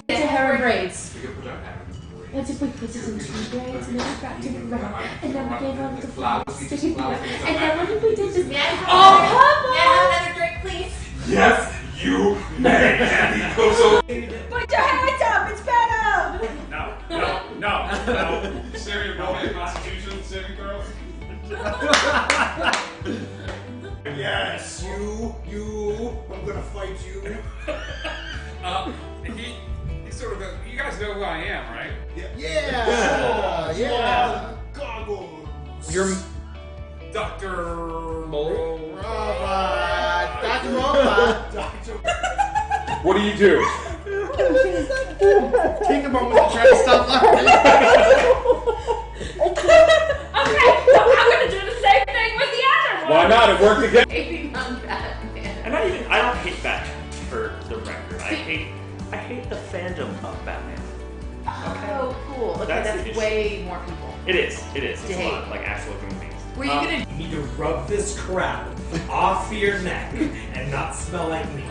To her braids. And so we put it into the braids and then we got to the round. And then we gave her the flowers. And then when we did this, may I have another drink, please? Yes, you may. And he goes over. put your hands up, it's better! No. Syria, roll me a Constitution, Civic girl. Yes, you. I'm gonna fight you. He's sort of a, you guys know who I am, right? Yeah. Goggles. You're Dr. Mole. Robot. Dr. Robot. What do you do? Take a moment to try to stop laughing. Okay, so I'm gonna do the same thing with the other one. Why not? It worked again. Hating on Batman. I don't hate Batman, for the record. I hate the fandom of Batman. Oh, cool. Okay, That's the that's issue. way more people. It is. It's To a hate. lot, like actual human beings. Were you gonna? You need to rub this crap off your neck and not smell like me.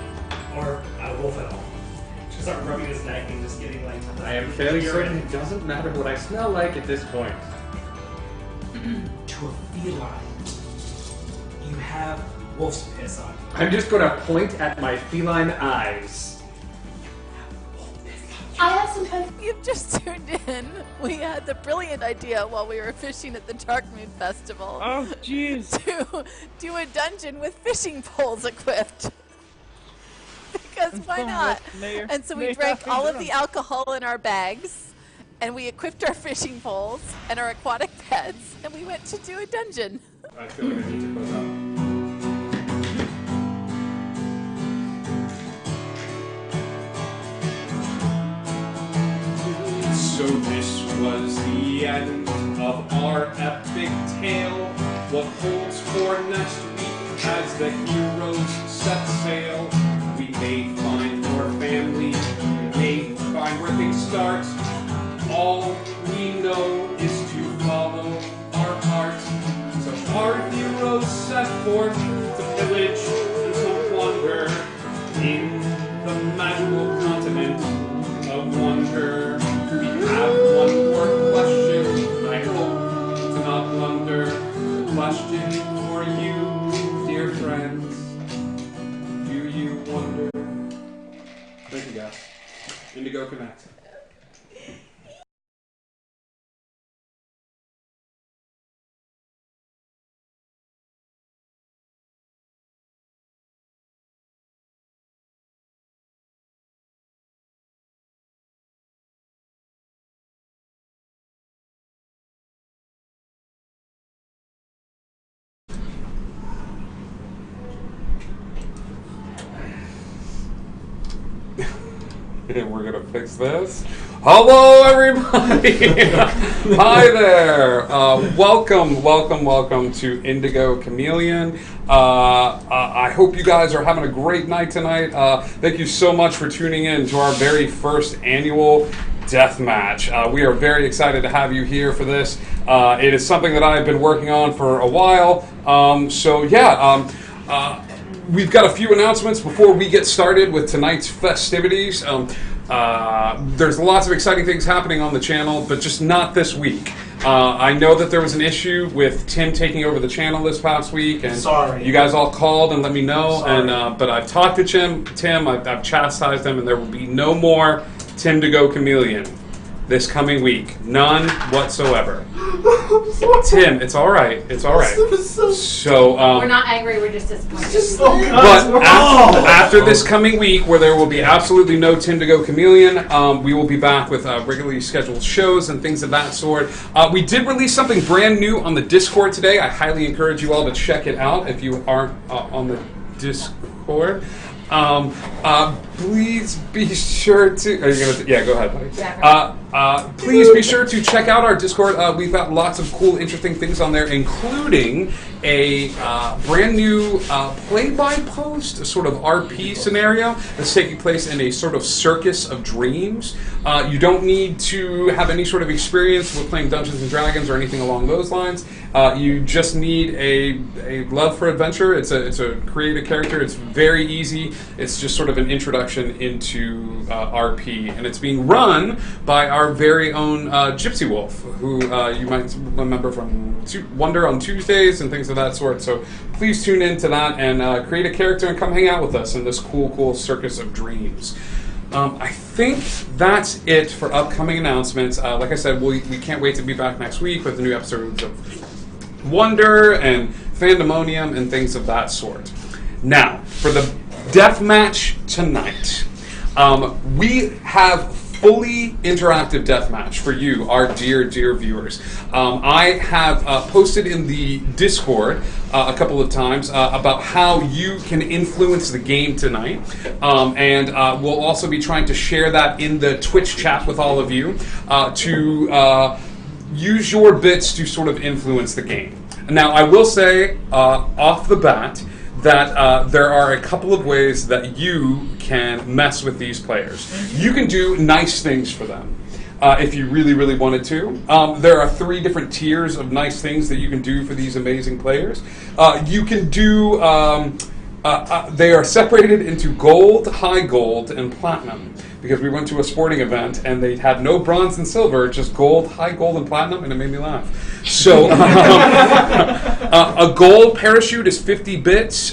Or a wolf at all. Just start rubbing his neck and just getting like... I am fairly certain it doesn't matter what I smell like at this point. To a feline, you have wolf's piss on you. I'm just gonna point at my feline eyes. I have some time. You've just tuned in. We had the brilliant idea while we were fishing at the Dark Moon Festival. Oh, jeez. To do a dungeon with fishing poles equipped. Because why not? And so we drank all of the alcohol in our bags, and we equipped our fishing poles and our aquatic pets, and we went to do a dungeon. I feel like I need to close up. So this was the end of our epic tale. What holds for next week as the heroes set sail? We may find more family, we may find where things start. All we know is to follow our hearts. So our heroes set forth to pillage and to plunder in the magical continent of wonder. We have one more question. I hope to not blunder. The question for you, dear friends. Do you wonder? Thank you, guys. Indigo Connect. And we're gonna fix this. Hello, everybody. Hi there. Welcome to Indigo Chameleon. I hope you guys are having a great night tonight. Thank you so much for tuning in to our very first annual Deathmatch. We are very excited to have you here for this. It is something that I've been working on for a while. We've got a few announcements before we get started with tonight's festivities. There's lots of exciting things happening on the channel, but just not this week. I know that there was an issue with Tim taking over the channel this past week, and you guys all called and let me know. But I've talked to Tim. I've chastised him, and there will be no more Tim to go Chameleon this coming week. None whatsoever. Tim, it's all right. It's all right. So we're not angry. We're just disappointed. But after this coming week, where there will be absolutely no Tim to go Chameleon, we will be back with regularly scheduled shows and things of that sort. We did release something brand new on the Discord today. I highly encourage you all to check it out if you aren't on the Discord. Please be sure to. Are you gonna? Yeah, go ahead, buddy. Please be sure to check out our Discord. We've got lots of cool, interesting things on there, including a brand new play-by-post, sort of RP scenario that's taking place in a sort of circus of dreams. You don't need to have any sort of experience with playing Dungeons and Dragons or anything along those lines. You just need a love for adventure. It's a create a character. It's very easy. It's just sort of an introduction into RP, and it's being run by our very own Gypsy Wolf, who you might remember from Wonder on Tuesdays and things of that sort. So please tune into that and create a character and come hang out with us in this cool circus of dreams. I think that's it for upcoming announcements. Like I said, we can't wait to be back next week with the new episodes of Wonder and Fandomonium and things of that sort. Now, for the Deathmatch tonight, we have fully interactive Deathmatch for you, our dear viewers. I have posted in the Discord a couple of times about how you can influence the game tonight, and we'll also be trying to share that in the Twitch chat with all of you to use your bits to sort of influence the game. Now, I will say off the bat that there are a couple of ways that you can mess with these players. You can do nice things for them if you really wanted to. There are 3 different tiers of nice things that you can do for these amazing players. You can do, they are separated into gold, high gold, and platinum. Because we went to a sporting event and they had no bronze and silver, just gold, high gold, and platinum, and it made me laugh. So, a gold parachute is 50 bits.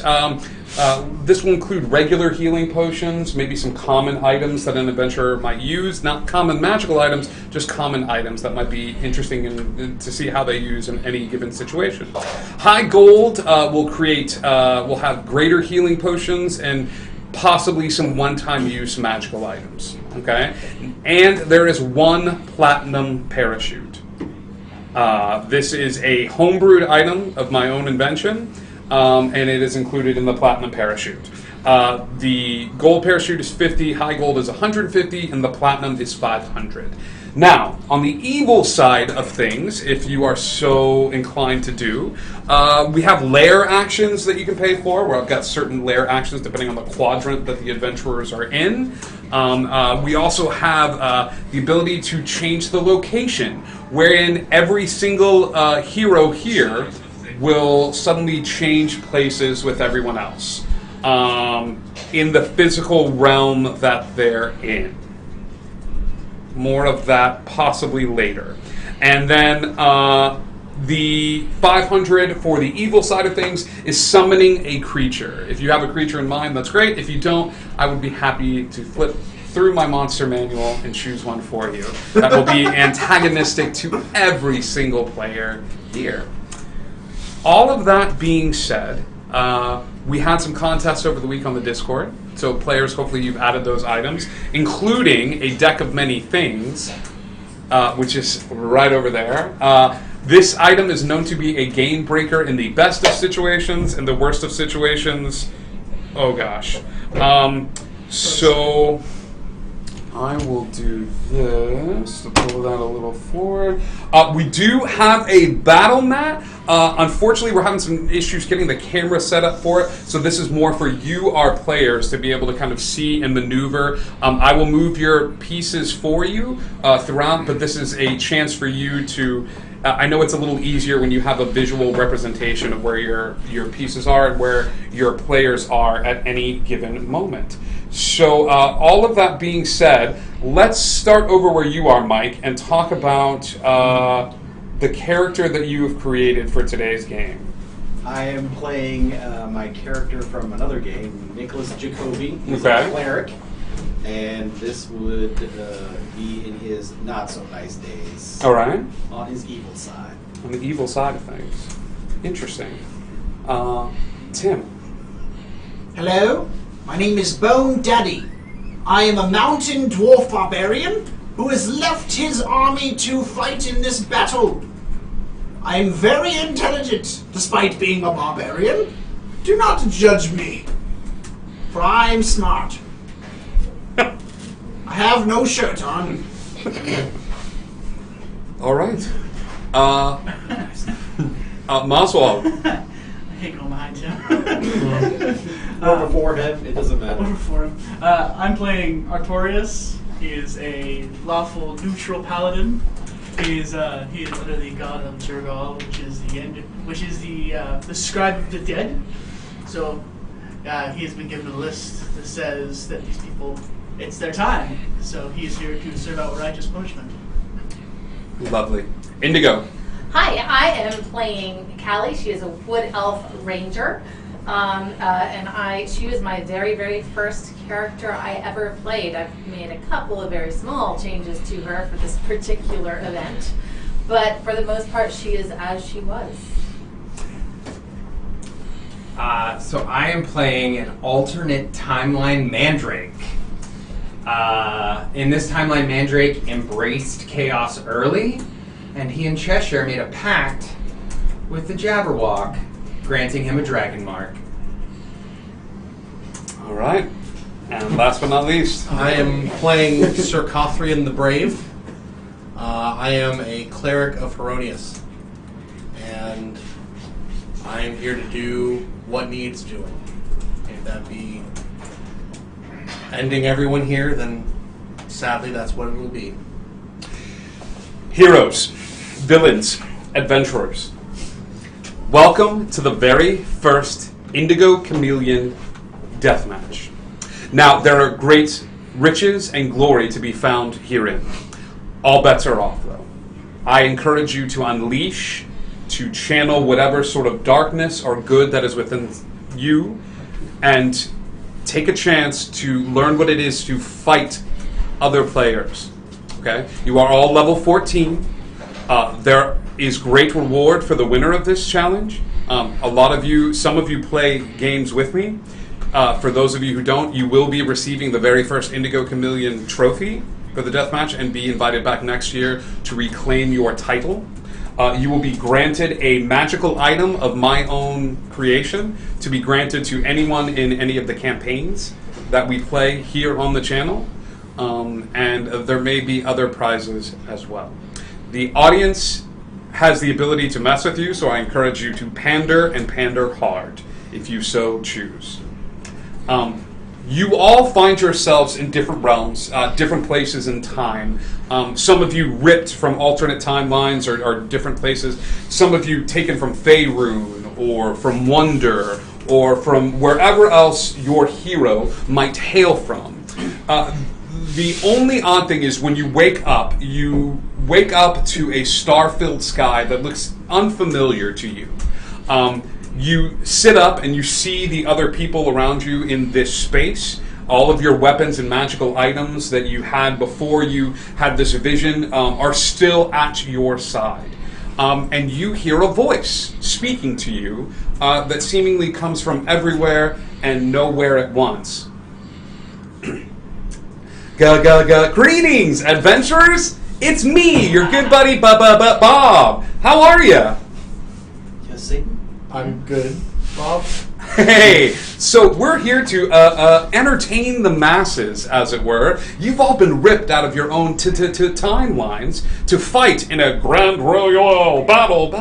This will include regular healing potions, maybe some common items that an adventurer might use. Not common magical items, just common items that might be interesting to see how they use in any given situation. High gold will have greater healing potions and possibly some one-time use magical items, okay? And there is 1 platinum parachute. This is a homebrewed item of my own invention, and it is included in the platinum parachute. The gold parachute is 50, high gold is 150, and the platinum is 500. Now, on the evil side of things, if you are so inclined to do, we have lair actions that you can pay for, where I've got certain lair actions depending on the quadrant that the adventurers are in. We also have the ability to change the location, wherein every single hero here will suddenly change places with everyone else in the physical realm that they're in. More of that possibly later. And then the 500 for the evil side of things is summoning a creature. If you have a creature in mind, that's great. If you don't, I would be happy to flip through my monster manual and choose one for you. That will be antagonistic to every single player here. All of that being said, we had some contests over the week on the Discord. So players, hopefully you've added those items, including a deck of many things, which is right over there. This item is known to be a game breaker in the best of situations and the worst of situations. Oh gosh. So I will do this to pull that a little forward. We do have a battle mat. Unfortunately, we're having some issues getting the camera set up for it, so this is more for you, our players, to be able to kind of see and maneuver. I will move your pieces for you throughout, but this is a chance for you to... I know it's a little easier when you have a visual representation of where your pieces are and where your players are at any given moment. So all of that being said, let's start over where you are, Mike, and talk about the character that you have created for today's game. I am playing my character from another game, Nicholas Jacoby. He's Okay. a cleric, and this would be in his not-so-nice days. All right. On his evil side. On the evil side of things. Interesting. Tim. Hello, my name is Bone Daddy. I am a mountain dwarf barbarian who has left his army to fight in this battle. I am very intelligent, despite being a barbarian. Do not judge me, for I am smart. I have no shirt on. All right. Maswell. I hate going behind him. Over forehead, it doesn't matter. Over for him. I'm playing Artorias. He is a lawful neutral paladin. He is under the god of Zergal, which is the scribe of the dead. So he has been given a list that says that these people, it's their time. So he is here to serve out righteous punishment. Lovely. Indigo. Hi, I am playing Callie. She is a wood elf ranger. She was my very, very first character I ever played. I've made a couple of very small changes to her for this particular event. But for the most part, she is as she was. So I am playing an alternate timeline Mandrake. In this timeline, Mandrake embraced chaos early, and he and Cheshire made a pact with the Jabberwock, granting him a dragon mark. All right. And last but not least, I am playing Sir Cothrian the Brave. I am a cleric of Heronius, and I am here to do what needs doing. If that be ending everyone here, then sadly that's what it will be. heroes, villains, adventurers, welcome to the very first Indigo Chameleon Deathmatch. Now, there are great riches and glory to be found herein. All bets are off, though. I encourage you to unleash, to channel whatever sort of darkness or good that is within you, and take a chance to learn what it is to fight other players. Okay? You are all level 14. There is great reward for the winner of this challenge. Some of you play games with me. For those of you who don't, you will be receiving the very first Indigo Chameleon trophy for the Deathmatch and be invited back next year to reclaim your title. You will be granted a magical item of my own creation to be granted to anyone in any of the campaigns that we play here on the channel. And there may be other prizes as well. The audience has the ability to mess with you, so I encourage you to pander and pander hard if you so choose. You all find yourselves in different realms, different places in time. Some of you ripped from alternate timelines or different places. Some of you taken from Faerun or from Wonder or from wherever else your hero might hail from. The only odd thing is when you wake up to a star-filled sky that looks unfamiliar to you. You sit up and you see the other people around you in this space. All of your weapons and magical items that you had before you had this vision are still at your side. And you hear a voice speaking to you that seemingly comes from everywhere and nowhere at once. Greetings, adventurers! It's me, your good buddy Bob. How are ya? Yes, Satan. I'm good, Bob. Hey, so we're here to entertain the masses, as it were. You've all been ripped out of your own timelines to fight in a grand royal battle.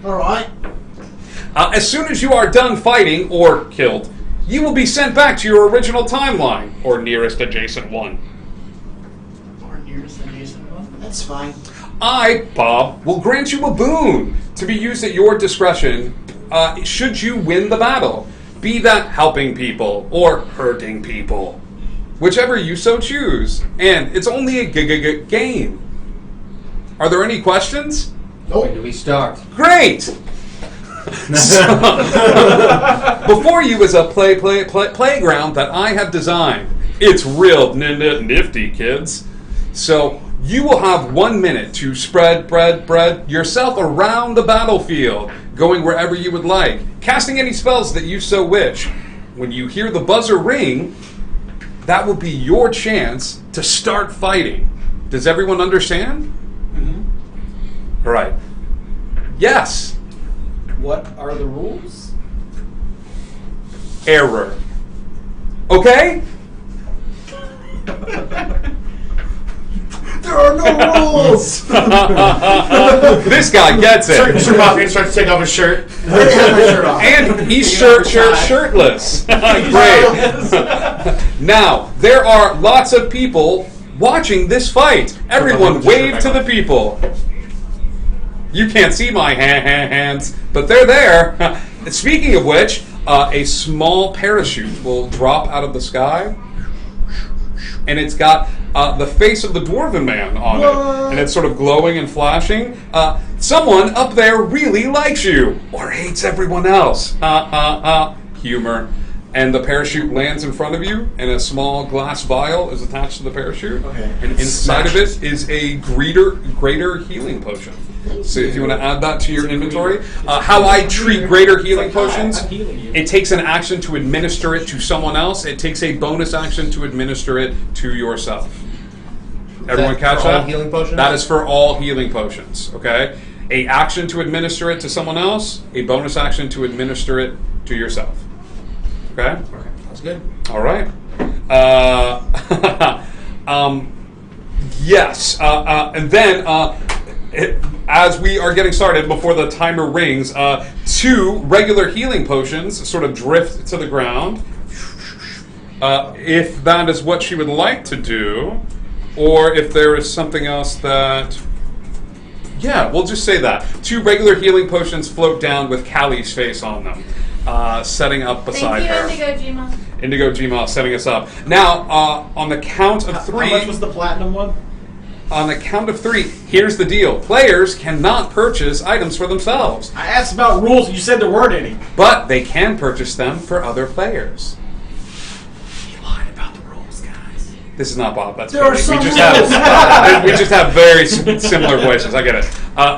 All right. As soon as you are done fighting or killed, you will be sent back to your original timeline or nearest adjacent one. Or nearest adjacent one? That's fine. I, Bob, will grant you a boon to be used at your discretion should you win the battle, be that helping people or hurting people, whichever you so choose. And it's only a game. Are there any questions? When do we start? Great! Before you is a playground that I have designed. It's real nifty, kids. So you will have 1 minute to spread yourself around the battlefield, going wherever you would like, casting any spells that you so wish. When you hear the buzzer ring, that will be your chance to start fighting. Does everyone understand? Mm-hmm. All right. Yes. What are the rules? Error. Okay? There are no rules! This guy gets it. Sir Coffee starts to take off his shirt. I didn't have my shirt off. And he's shirtless. Great. Now, there are lots of people watching this fight. Everyone wave to the people. You can't see my hands, but they're there. Speaking of which, a small parachute will drop out of the sky, and it's got the face of the Dwarven Man on it, and it's sort of glowing and flashing. Someone up there really likes you, or hates everyone else. Humor. And the parachute lands in front of you, and a small glass vial is attached to the parachute. Okay. And inside of it is a greater healing potion. So if you want to add that to your inventory, how I treat greater healing potions, it takes an action to administer it to someone else. It takes a bonus action to administer it to yourself. Everyone catch that? Healing potions? That is for all healing potions. Okay. A action to administer it to someone else. A bonus action to administer it to yourself. Okay? That's good. All right. Yes. And then, as we are getting started, before the timer rings, 2 regular healing potions sort of drift to the ground. If that is what she would like to do, or if there is something else that... Yeah, we'll just say that. 2 regular healing potions float down with Callie's face on them. Setting up beside her. Thank you, Indigo Gma. Indigo Gma setting us up. Now, on the count of 3... How much was the platinum one? On the count of 3, here's the deal. Players cannot purchase items for themselves. I asked about rules and you said there weren't any. But they can purchase them for other players. You lied about the rules, guys. This is not Bob. That's There funny. are some We just have very similar voices. I get it.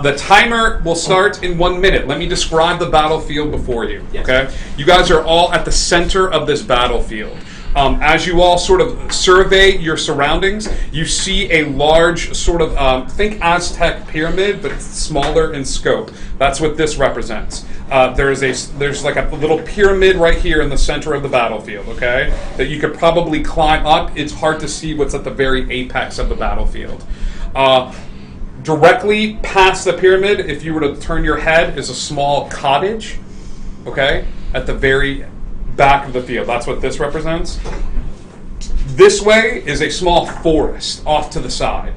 The timer will start in 1 minute. Let me describe the battlefield before you. Yes. Okay, you guys are all at the center of this battlefield. As you all sort of survey your surroundings, you see a large sort of think Aztec pyramid, but smaller in scope. That's what this represents. There's like a little pyramid right here in the center of the battlefield, okay, that you could probably climb up. It's hard to see what's at the very apex of the battlefield. Directly past the pyramid, if you were to turn your head, is a small cottage, okay, at the very back of the field. That's what this represents. This way is a small forest off to the side.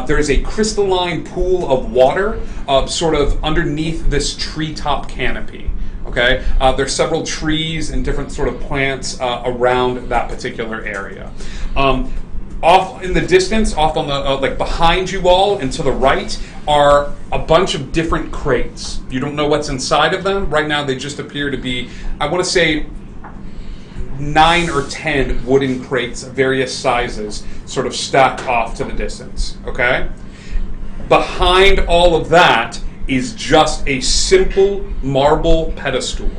There is a crystalline pool of water sort of underneath this treetop canopy. Okay, there's several trees and different sort of plants around that particular area. Off in the distance, off on the like behind you all and to the right, are a bunch of different crates. You don't know what's inside of them right now. They just appear to be, I want to say, 9 or 10 wooden crates of various sizes sort of stacked off to the distance, okay? Behind all of that is just a simple marble pedestal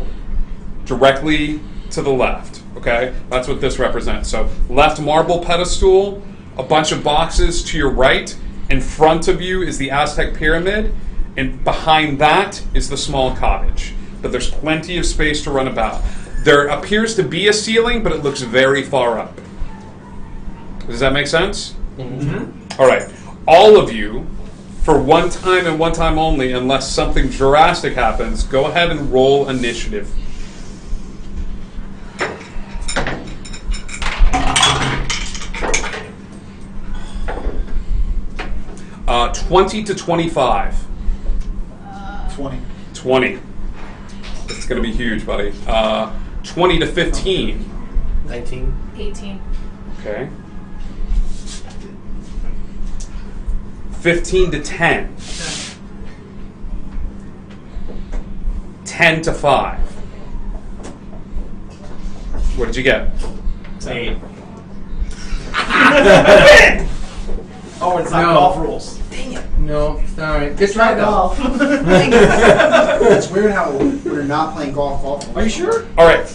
directly to the left, okay? That's what this represents. So left marble pedestal, a bunch of boxes to your right. In front of you is the Aztec pyramid, and behind that is the small cottage. But there's plenty of space to run about. There appears to be a ceiling, but it looks very far up. Does that make sense? Mm-hmm. All right. All of you, for one time and one time only, unless something drastic happens, go ahead and roll initiative. Uh, 20 to 25. 20. 20. It's going to be huge, buddy. 20 to 15. 19. 18. Okay. 15 to 10. 10 to 5. What did you get? 8. Oh, it's not No. golf rules. Dang it. No, it's not right. Good try, though. Golf. It's weird how we're not playing golf. Are you sure? All right.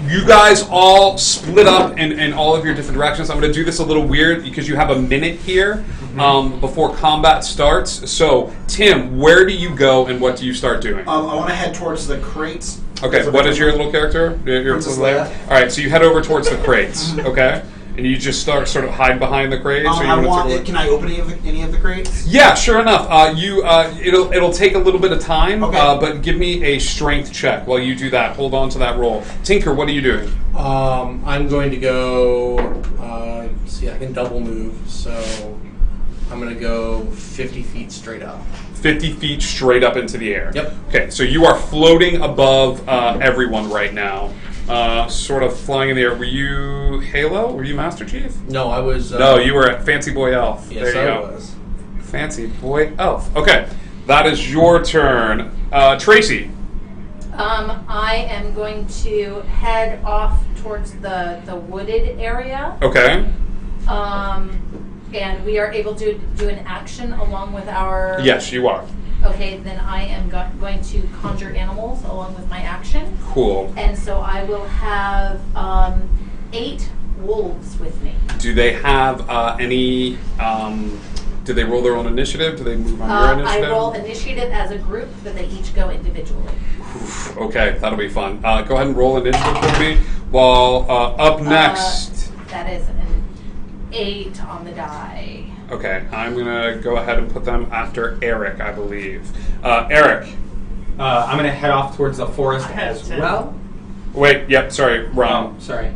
You guys all split up in all of your different directions. I'm going to do this a little weird because you have a minute here before combat starts. So, Tim, where do you go and what do you start doing? I want to head towards the crates. Okay, what is your little character? Your Princess little Leia. All right, so you head over towards the crates, okay? And you just start sort of hide behind the crates. Or you wanna take a look? Can I open any of the crates? Yeah, sure enough. It'll take a little bit of time, Okay. but give me a strength check while you do that. Hold on to that roll. Tinker, what are you doing? I'm going to go. See, I can double move. So I'm going to go 50 feet straight up. 50 feet straight up into the air. Yep. Okay, so you are floating above everyone right now. Sort of flying in the air. Were you Halo? Were you Master Chief? No, I was... no, you were at Fancy Boy Elf. Yes, there you I go. was. Fancy Boy Elf. Okay, that is your turn. Tracy. I am going to head off towards the wooded area. Okay. And we are able to do an action along with our... Yes, you are. Okay, then I am going to conjure animals along with my action. Cool. And so I will have 8 wolves with me. Do they have any... do they roll their own initiative? Do they move on your initiative? I roll initiative as a group, but they each go individually. Oof, okay, that'll be fun. Go ahead and roll initiative for me. While up next... That is an 8 on the die. Okay, I'm going to go ahead and put them after Eric, I believe. Eric. I'm going to head off towards the forest as well. Wait, yep, sorry, wrong. Oh, sorry.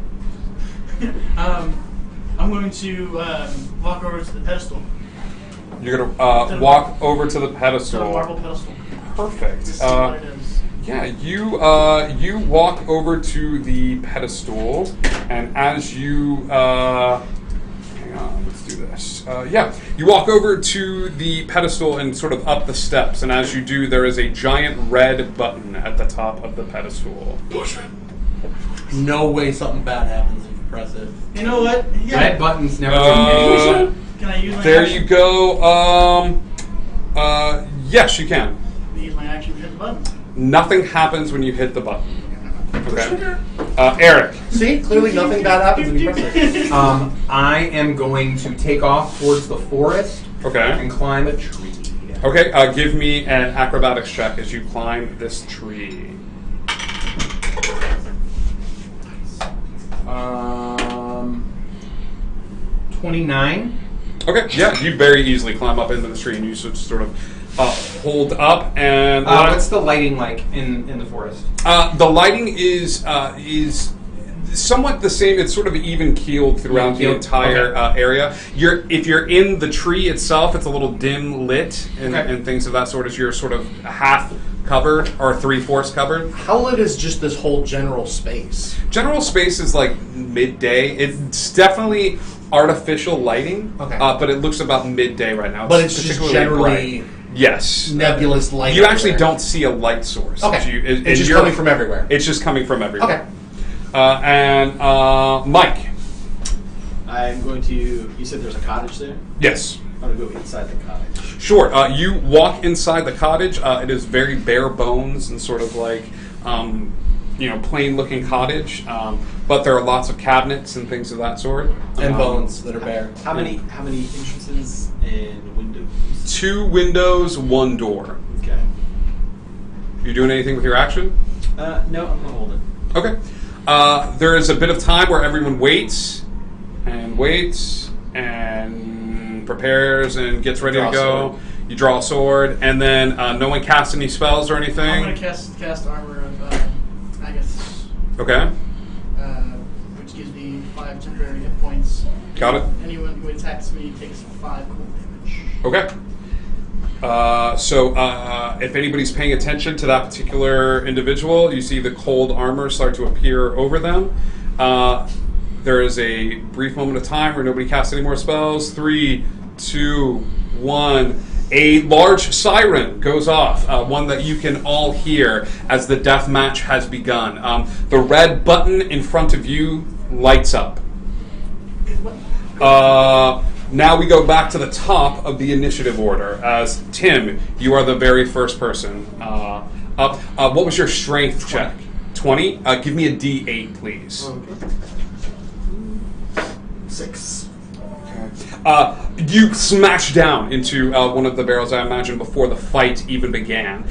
I'm going to walk over to the pedestal. You're going to walk over to the pedestal. To the marble pedestal. Perfect. To see what it is. Yeah, you walk over to the pedestal, and as you hang on, let's do this. You walk over to the pedestal and sort of up the steps, and as you do, there is a giant red button at the top of the pedestal. Push it. No way something bad happens if you press it. You know what? Yeah. Red buttons never do Can I use my There action? you go. Yes, you can. Use my action to hit the button. Nothing happens when you hit the button. Okay. Eric. See, clearly nothing bad happens when you press it. I am going to take off towards the forest and climb a tree. Okay, give me an acrobatics check as you climb this tree. 29. Okay, yeah, you very easily climb up into the tree and you sort of hold up and... what's the lighting like in the forest? The lighting is somewhat the same. It's sort of even keeled throughout the entire area. If you're in the tree itself, it's a little dim lit and things of that sort as you're sort of half covered or 3/4 covered. How lit is just this whole general space? General space is like midday. It's definitely artificial lighting, but it looks about midday right now. But it's just generally... bright. Yes. Nebulous light. You actually don't see a light source. Okay. It's just coming from everywhere. It's just coming from everywhere. Okay. Mike. I'm going to... You said there's a cottage there? Yes. I'm going to go inside the cottage. Sure. You walk inside the cottage. It is very bare bones and sort of like, plain-looking cottage. But there are lots of cabinets and things of that sort. And bones that are bare. How many entrances and windows? 2 windows, 1 door. Okay. You doing anything with your action? No, I'm going to hold it. Okay. There is a bit of time where everyone waits and prepares and gets ready to go. You draw a sword, and then no one casts any spells or anything. I'm going to cast Armor of Agathis. Okay. Which gives me 5 temporary hit points. Got it. Anyone who attacks me takes 5 cold damage. Okay. So if anybody's paying attention to that particular individual, you see the cold armor start to appear over them. There is a brief moment of time where nobody casts any more spells. 3, 2, 1. A large siren goes off, one that you can all hear as the deathmatch has begun. The red button in front of you lights up. Now we go back to the top of the initiative order as Tim, you are the very first person up. What was your strength check? 20? Give me a D8, please. Okay. 6. You smash down into one of the barrels, I imagine, before the fight even began.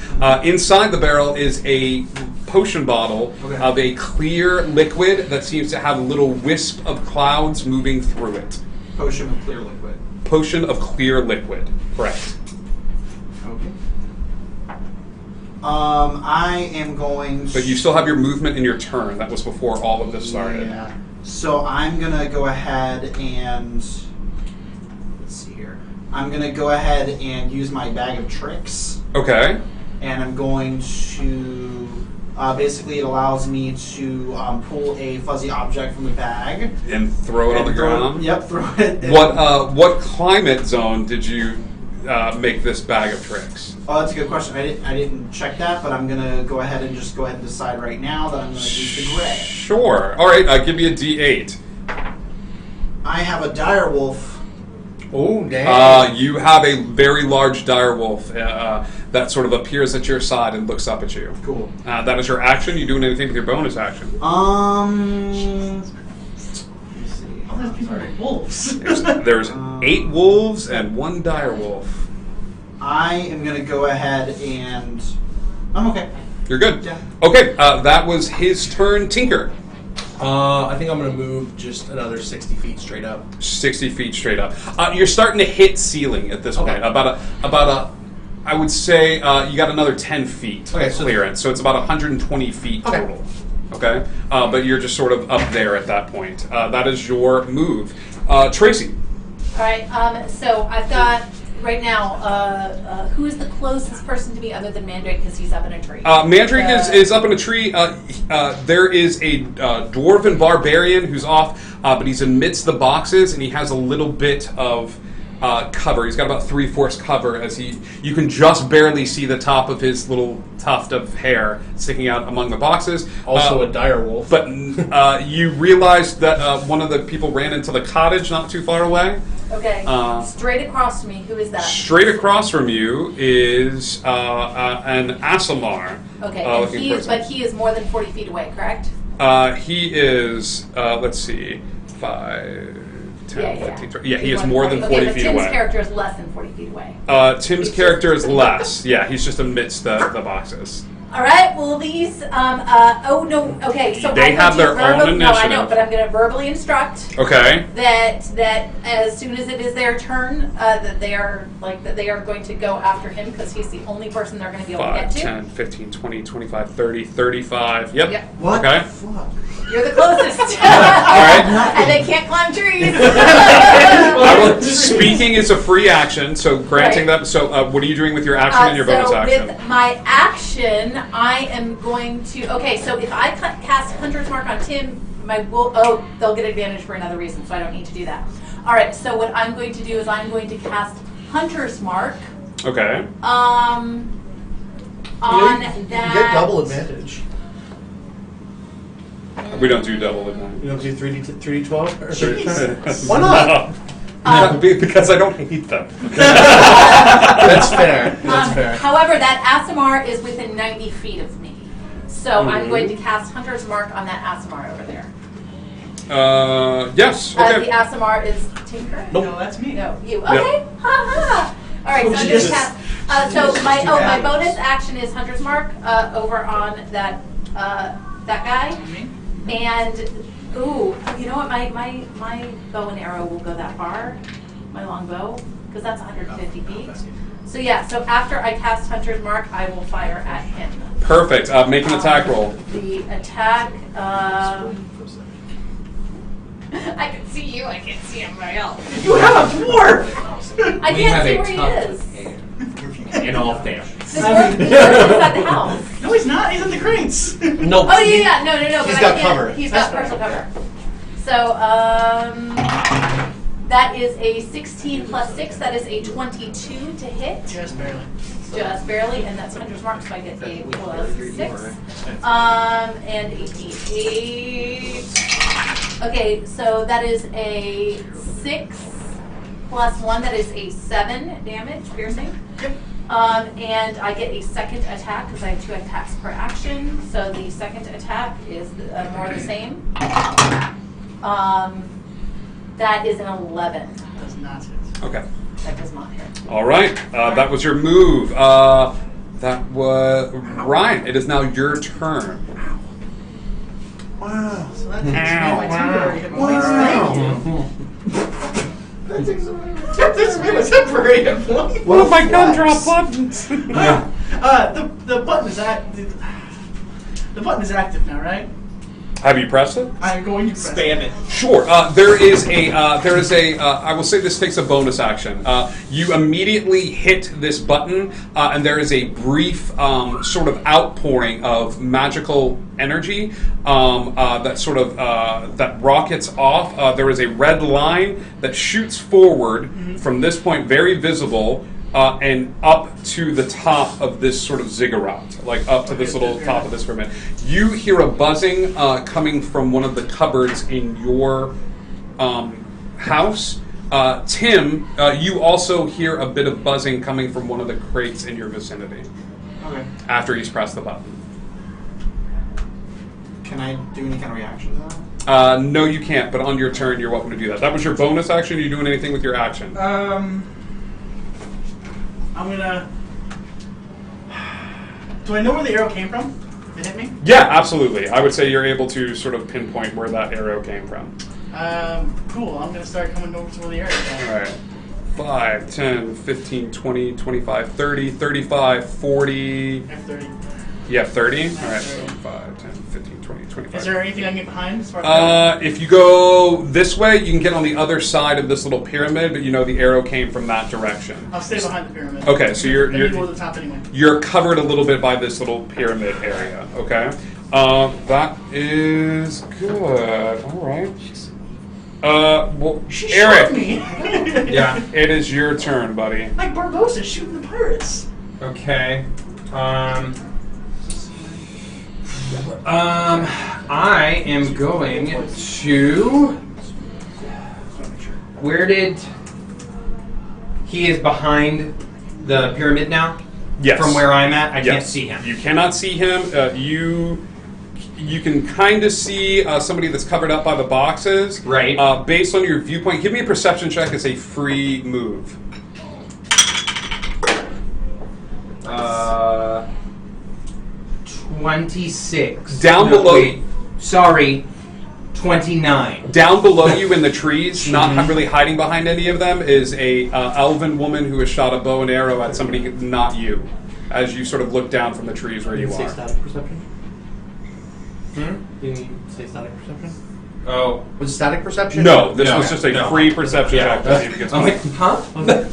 Inside the barrel is a potion bottle of a clear liquid that seems to have a little wisp of clouds moving through it. Potion of clear liquid. Potion of clear liquid. Correct. Okay. I am going to... But you still have your movement in your turn. That was before all of this started. Yeah. So I'm going to go ahead and... Let's see here. I'm going to go ahead and use my bag of tricks. Okay. And I'm going to... basically, it allows me to pull a fuzzy object from the bag. And throw it on the ground? Yep, throw it. What climate zone did you make this bag of tricks? Oh, that's a good question. I didn't check that, but I'm going to go ahead and decide right now that I'm going to use the gray. Sure. All right, give me a D8. I have a direwolf. Oh, damn. You have a very large direwolf that sort of appears at your side and looks up at you. Cool. That is your action. You doing anything with your bonus action? All those people are wolves. There's 8 wolves and 1 direwolf. I am going to go ahead and... I'm okay. You're good. Yeah. Okay, that was his turn. Tinker. I think I'm going to move just another 60 feet straight up. 60 feet straight up. You're starting to hit ceiling at this point. About a, I would say you got another 10 feet of clearance, so it's about 120 feet total. Okay, but you're just sort of up there at that point. That is your move, Tracy. All right. So I've got right now. Who is the closest person to me other than Mandrake because he's up in a tree? Mandrake is up in a tree. There is a dwarven barbarian who's off, but he's amidst the boxes, and he has a little bit of cover. He's got about 3/4 cover as you can just barely see the top of his little tuft of hair sticking out among the boxes. Also a direwolf. But you realize that one of the people ran into the cottage not too far away. Okay. Straight across from me, who is that? Straight across from you is an Asimar. Okay, and he is more than 40 feet away, correct? He is, let's see, 5, 10, 15, 20. Yeah, he is more than 40 feet Tim's away. Tim's character is less than 40 feet away. Tim's character is less. Yeah, he's just amidst the boxes. All right. Well, these. Oh no. Okay. So they have their own initiative. No, I know, but I'm going to verbally instruct. Okay. That as soon as it is their turn, that they are going to go after him because he's the only person they're going to be able to get to. 5, 10, 15, 20, 25, 30, 35. Yep. What? Okay. You're the closest. All right. And they can't climb trees. Speaking is a free action, so granting them. So, what are you doing with your action and your bonus action? With my action, I am going to. Okay, so if I cast Hunter's Mark on Tim, they'll get advantage for another reason, so I don't need to do that. All right. So what I'm going to do is I'm going to cast Hunter's Mark. Okay. On that. You get double advantage. We don't do double advantage. You don't do 3d12? Why not? Because I don't hate them. That's fair. That's fair. However, that Asimar is within 90 feet of me. So I'm going to cast Hunter's Mark on that Asimar over there. Yes. Okay. The Asimar is Tinker? Nope. No, that's me. No, you. Okay. Ha ha. All right, so I'm going to cast. So my bonus action is Hunter's Mark over on that guy. And you know what? My bow and arrow will go that far. My long bow, because that's 150 feet. So yeah. So after I cast Hunter's Mark, I will fire at him. Perfect. Make an attack roll. The attack. I can see you. I can't see everybody else. You have a dwarf. I can't see where he is. In all fairness. He's at the house. No, he's not. He's in the crates. No. Oh yeah, no. He's but got cover. He's got personal cover. So that is a 16 plus 6. That is a 22 to hit. Just barely. Just barely, and that's Hunter's Mark, so I get a plus 6. And a d8. Okay, so that is a 6 plus 1. That is a 7 damage, piercing. Yep. And I get a second attack because I have 2 attacks per action. So the second attack is more the same. That is an 11. Does not hit. Okay. That does not hit. All right. That was your move. That was Ryan. It is now your turn. Wow. So that takes my temporary hit points. That takes me my temporary hit points. What if I can't drop buttons? The button is the button is active now, right? Have you pressed it? I'm going to Spam it. Sure. There is a. I will say this takes a bonus action. You immediately hit this button, and there is a brief sort of outpouring of magical energy that sort of that rockets off. There is a red line that shoots forward from this point, very visible. And up to the top of this sort of ziggurat, like up to this little top of this pyramid. You hear a buzzing coming from one of the cupboards in your house. Tim, you also hear a bit of buzzing coming from one of the crates in your vicinity. Okay. After he's pressed the button. Can I do any kind of reaction to that? No, you can't, but on your turn, you're welcome to do that. That was your bonus action? Are you doing anything with your action? I'm gonna. Do I know where the arrow came from? It hit me? Yeah, absolutely. I would say you're able to sort of pinpoint where that arrow came from. Cool. I'm gonna start coming over to where the arrow came from. All right. 5, 10, 15, 20, 25, 30, 35, 40. I have 30. You have 30? All right, so 5, 10, 15, 20, 25. Is there anything I can get behind as far as if you go this way, you can get on the other side of this little pyramid, but you know the arrow came from that direction. I'll stay behind the pyramid. Okay, so Let me go to the top anyway. you're covered a little bit by this little pyramid area, okay? That is good. All right. Well, She Eric. shot me. Yeah. It is your turn, buddy. Like Barbosa shooting the pirates. Okay. I am going to. Where did he is behind the pyramid now? Yes. From where I'm at, I Yes. can't see him. You cannot see him. You can kind of see somebody that's covered up by the boxes. Right. Based on your viewpoint, give me a perception check as a free move. 26. Down below. Wait, sorry, 29. Down below you in the trees, not really hiding behind any of them, is a elven woman who has shot a bow and arrow at somebody, not you, as you sort of look down from the trees where you Say are. static perception? Hmm? Can you say static perception? Oh. Was it static perception? No, this was just a free perception check to see if it gets I'm like, huh?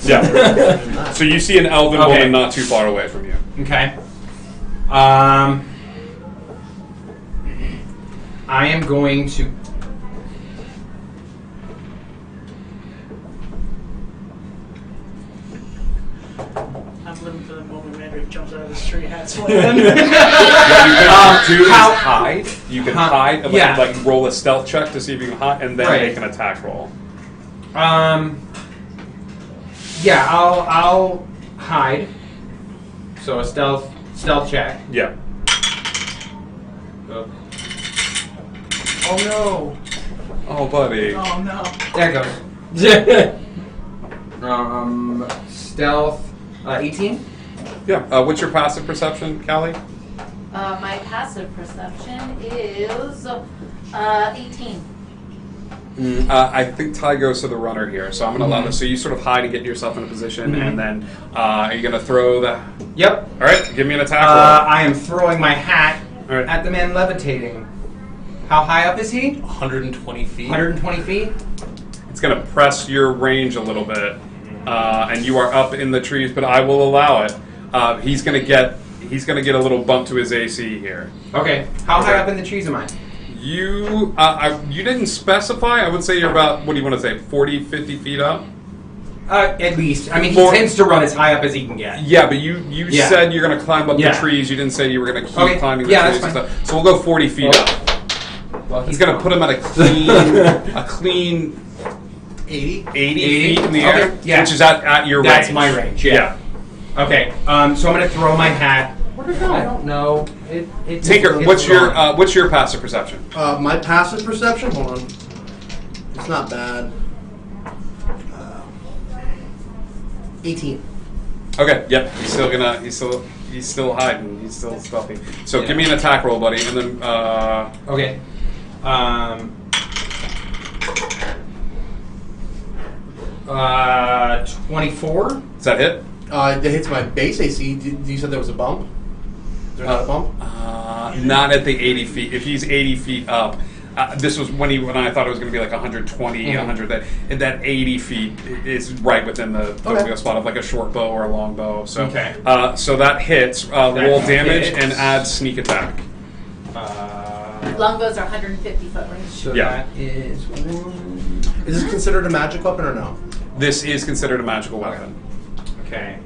Yeah. So you see an elven woman not too far away from you. Okay. I am going to. I'm living for the moment Mandrake jumps out of his tree hat swinging. What you can do is hide. You can hide and yeah. like roll a stealth check to see if you can hide, and then Right. make an attack roll. Yeah, I'll hide. So a stealth check. Yeah. Oh no. Oh, buddy. Oh no. There it goes. Stealth 18. Yeah. What's your passive perception, Callie? My passive perception is 18. I think Ty goes to the runner here, so I'm going to allow this. So you sort of hide and get yourself in a position, and then are you going to throw the... Yep. All right, give me an attack roll. I am throwing my hat right. at the man levitating. How high up is he? 120 feet. 120 feet? It's going to press your range a little bit, and you are up in the trees, but I will allow it. He's going to get a little bump to his AC here. Okay. How high up in the trees am I? You didn't specify. I would say you're about, what do you want to say, 40, 50 feet up? At least. I mean, he tends to run as high up as he can get. Yeah, but you said you're going to climb up the trees. You didn't say you were going to keep climbing the trees and stuff. So we'll go 40 feet up. Well, he's going to put him at a clean 80 feet in the air, which is at your range. That's my range, yeah. Okay, so I'm going to throw my hat. Where did it go? I don't know. Tinker, what's your passive perception? My passive perception? Hold on. It's not bad. 18. Okay, yep. He's still hiding. He's still stealthy. So give me an attack roll, buddy, and then Okay. 24. Does that hit? It hits my base AC. You said there was a bump? Is there not a bump? Not at the 80 feet. If he's 80 feet up, this was when I thought it was going to be like 120, 100. That 80 feet is right within the wheel spot of like a short bow or a long bow. So so that hits. Roll damage and add sneak attack. Longbows are 150 foot range. So that is 1. Is this considered a magic weapon or no? This is considered a magical weapon. Okay.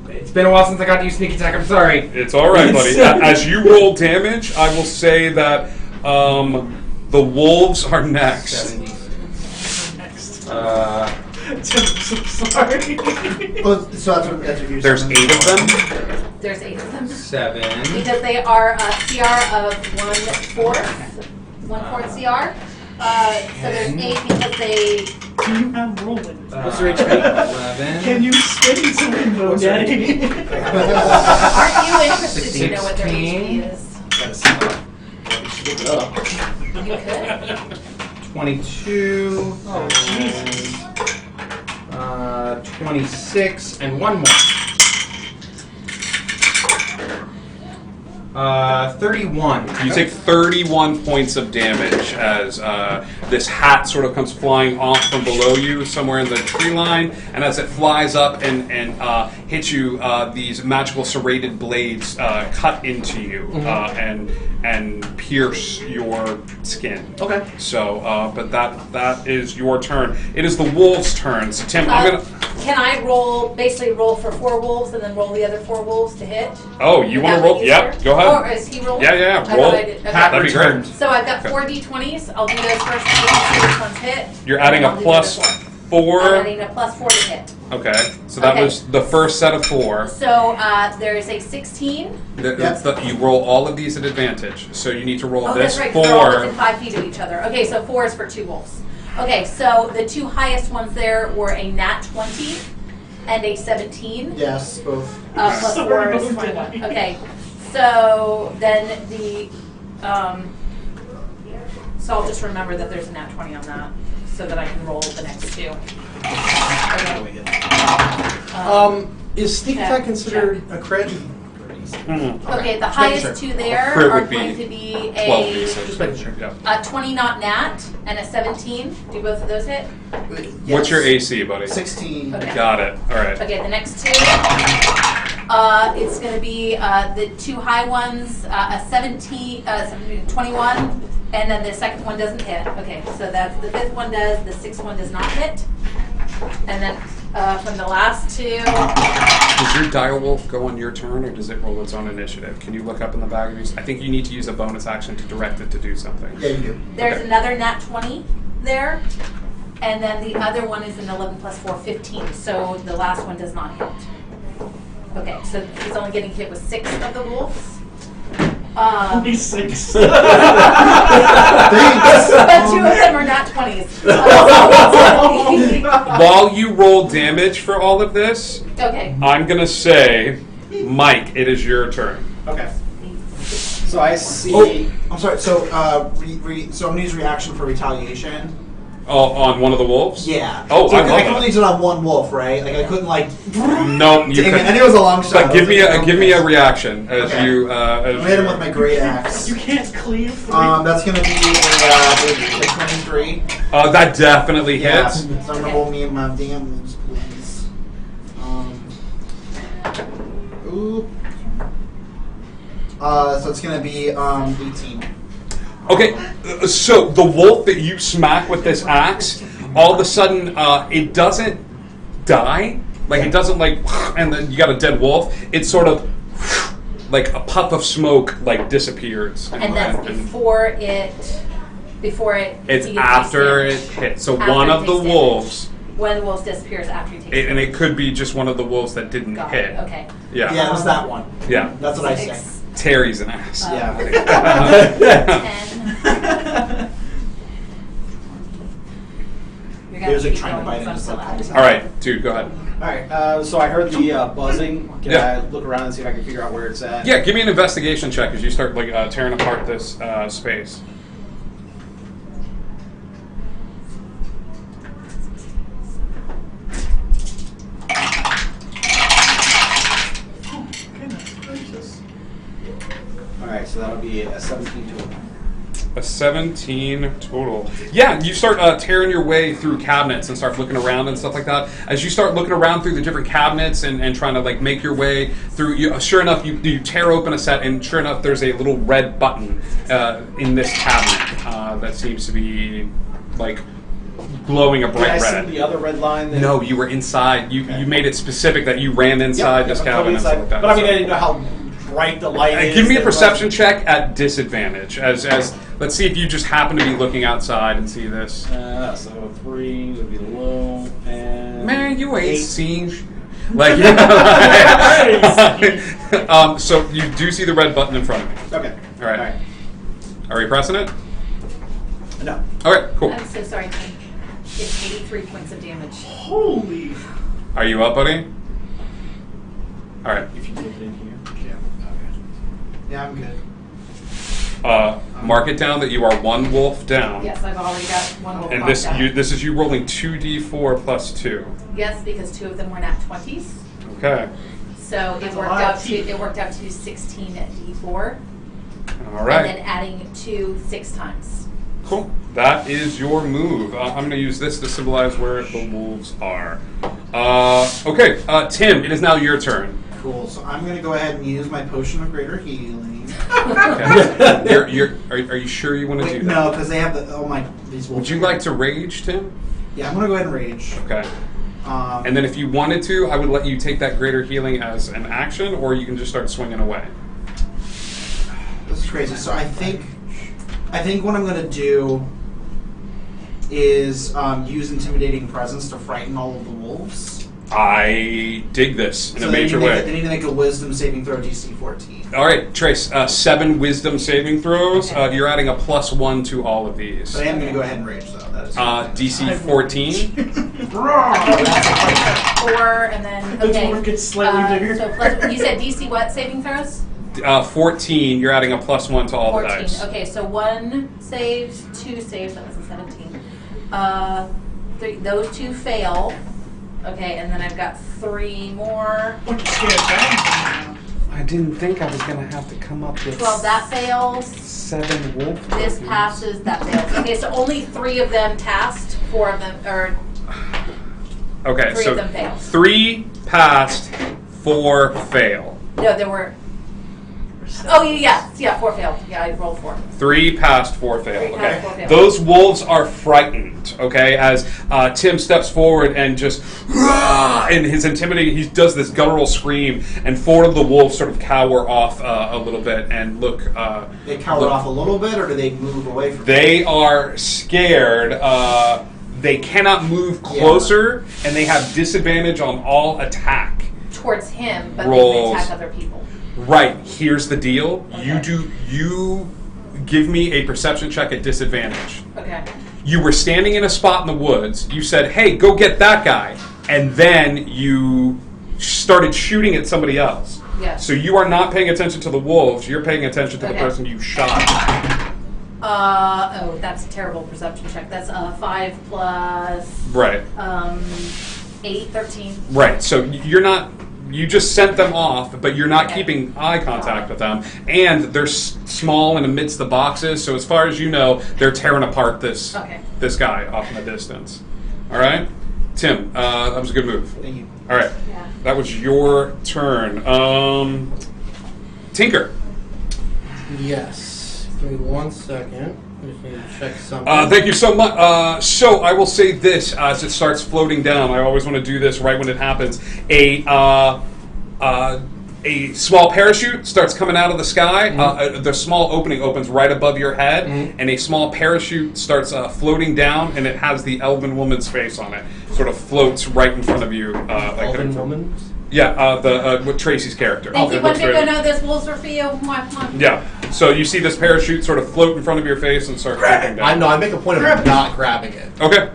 It's been a while since I got to use sneak attack. I'm sorry. It's all right, buddy. As you roll damage, I will say that the wolves are next. 70. Next. Uh, Sorry. Oh, so that's what you're There's saying. 8 of them. There's 8 of them. 7. Because they are a CR of 1/4. 1/4 CR. So there's 8 because they. Do you have rolling? What's your HP? 11. Can you spin to win, though, Daddy? Aren't you interested to know what their HP is? You could. 22. Oh, Jesus. 26, and 1 more. 31. You take 31 points of damage as this hat sort of comes flying off from below you, somewhere in the tree line, and as it flies up and hits you, these magical serrated blades cut into you and pierce your skin. Okay. So, but that is your turn. It is the wolves' turn. So, Tim, I'm gonna. Can I basically roll for 4 wolves and then roll the other 4 wolves to hit? Oh, you want to roll? Yep, go ahead. Or is he rolling? Yeah, I roll. thought I did. Okay. That'd be great. So I've got 4 d20s. I'll do those first to see which ones hit. You're adding and a then I'll do the plus other 4. I'm adding a plus 4 to hit. Okay, so that was the first set of 4. So there is a 16. You roll all of these at advantage, so you need to roll this that's right, 'cause they're all 4. within 5 feet of each other. Okay, so 4 is for 2 wolves. Okay, so the 2 highest ones there were a nat 20 and a 17. Yes, both. Plus 4 is 21. Okay, so then the so I'll just remember that there's a nat 20 on that, so that I can roll the next 2. Okay. Is sneak attack considered a crit? Okay, the highest 2 there Crit are would going be to be 12 a Just making sure. Yeah. 20 not nat and a 17. Do both of those hit? What's your AC, buddy? 16. Okay. Got it. All right. Okay, the next 2. It's going to be the 2 high ones, a 21, and then the second one doesn't hit. Okay, so that's the 5th one does, the 6th one does not hit. And then from the last 2. Does your direwolf go on your turn, or does it roll its own initiative? Can you look up in the bag of yours? I think you need to use a bonus action to direct it to do something. Yeah, you do. There's another nat 20 there, and then the other one is an 11 plus 4, 15. So the last one does not hit. Okay, so he's only getting hit with 6 of the wolves. Only 6. But 2 of them are not 20s. While you roll damage for all of this, Okay. I'm going to say, Mike, it is your turn. Okay. So I see. Oh, I'm sorry. So, so I'm gonna use reaction for retaliation. Oh, on one of the wolves? Yeah. Oh, so I love can only that. use it on one wolf, right? Like I couldn't like. No, you Dang it, could. I knew it was a long shot. But give me a reaction as Okay. you. I'm hit him with my great axe. You can't cleave 3. That's gonna be a 23. That definitely hits. So I'm gonna roll me my damage, please. Ooh. So it's gonna be 18. Okay, so the wolf that you smack with this axe, all of a sudden, it doesn't die. Like, it doesn't, like, and then you got a dead wolf. It's sort of, like, a puff of smoke, like, disappears. And that's before it. It's he after it takes hits. So After one it of the takes damage. wolves, One of the wolves disappears after he takes and it could be just one of the wolves that didn't Got hit. it, okay. Yeah. Yeah, it was that one. Yeah. That's what I say. Terry's an ass. Yeah. 10. You're gonna He was like keep trying to going, bite him, so just I'm like. still All right, dude, go ahead. Alright, so I heard the buzzing. Can Yeah. I look around and see if I can figure out where it's at? Yeah, give me an investigation check as you start like tearing apart this space. Alright, so that'll be a 17 total. A 17 total. Yeah, you start tearing your way through cabinets and start looking around and stuff like that. As you start looking around through the different cabinets and trying to like make your way through, sure enough, you tear open a set, and sure enough, there's a little red button in this cabinet that seems to be like glowing a bright Did I red. see the other red line? That No, you were inside. You made it specific that you ran inside this I'm cabin totally and stuff like that. But I mean, I didn't know how bright the light is. Give me a perception check at disadvantage. As let's see if you just happen to be looking outside and see this. So 3 would be low, and Man, you ain't 8. seen. Like, so you do see the red button in front of me. Okay. All right. Are we pressing it? No. All right. Cool. I'm so sorry, Tim. It's 83 points of damage. Holy. Are you up, buddy? All right. If you did it in here. Yeah, I'm good. Mark it down that you are 1 wolf down. Yes, I've already got 1 wolf And marked down. this is you rolling 2d4 plus 2. Yes, because 2 of them were nat 20s. Okay. So That's it a worked lot out of to teeth. 16 d4. All right. And then adding 2 6 times. Cool. That is your move. I'm going to use this to symbolize where the wolves are. Okay, Tim, it is now your turn. Cool. So I'm going to go ahead and use my potion of greater healing. Okay. Are you sure you want to do that? No, because they have these wolves. Would you like to rage, Tim? Yeah, I'm going to go ahead and rage. Okay. And then if you wanted to, I would let you take that greater healing as an action, or you can just start swinging away. This is crazy. So I think what I'm going to do is use intimidating presence to frighten all of the wolves. I dig this in a major They way. need to make a wisdom saving throw DC 14. All right, Trace, 7 wisdom saving throws. You're adding a +1 to all of these. But I am going to go ahead and rage, though. That is DC 14. 4, and then, The okay. dwarf gets slightly bigger. So plus, you said DC what saving throws? 14, you're adding a +1 to all 14. the dice. Okay, so 1 saves, 2 saves, that was a 17. 3, those 2 fail. Okay, and then I've got 3 more. I didn't think I was going to have to come up with 12, that fails. 7 wolf. This passes, that fails. Okay, so only 3 of them passed, 4 of them, or Okay, 3 so of them failed. 3 passed, 4 fail. No, there were. Oh, yeah, 4 failed. Yeah, I rolled 4. 3 passed, 4 failed. 3 Okay, passed, 4 failed. those wolves are frightened. Okay, as Tim steps forward and just in his intimidating, he does this guttural scream, and 4 of the wolves sort of cower off a little bit and look. They cower off a little bit, or do they move away from? They are scared. They cannot move closer, and they have disadvantage on all attack. Towards him, but Rolls. they can attack other people. Right. Here's the deal. Okay. You give me a perception check at disadvantage. Okay. You were standing in a spot in the woods. You said, "Hey, go get that guy," and then you started shooting at somebody else. Yes. So you are not paying attention to the wolves. You're paying attention to the Okay. person you shot. That's a terrible perception check. That's 5 plus Right. 8, 13. Right. So you're not. You just sent them off, but you're not keeping eye contact with them, and they're small and amidst the boxes. So as far as you know, they're tearing apart this guy off in the distance. All right, Tim, that was a good move. Thank you. All right, that was your turn. Tinker. Yes. Give me 1 second. I just need to check something. Thank you so much. So I will say this as it starts floating down. I always want to do this right when it happens. A small parachute starts coming out of the sky. The small opening opens right above your head, and a small parachute starts floating down, and it has the elven woman's face on it. Sort of floats right in front of you. Elven woman? Yeah, with Tracy's character. Thank you, It one looks big very- no, this wolves are for you. Mwah, mwah. Yeah. So you see this parachute sort of float in front of your face and start floating down. I make a point of not grabbing it. Okay.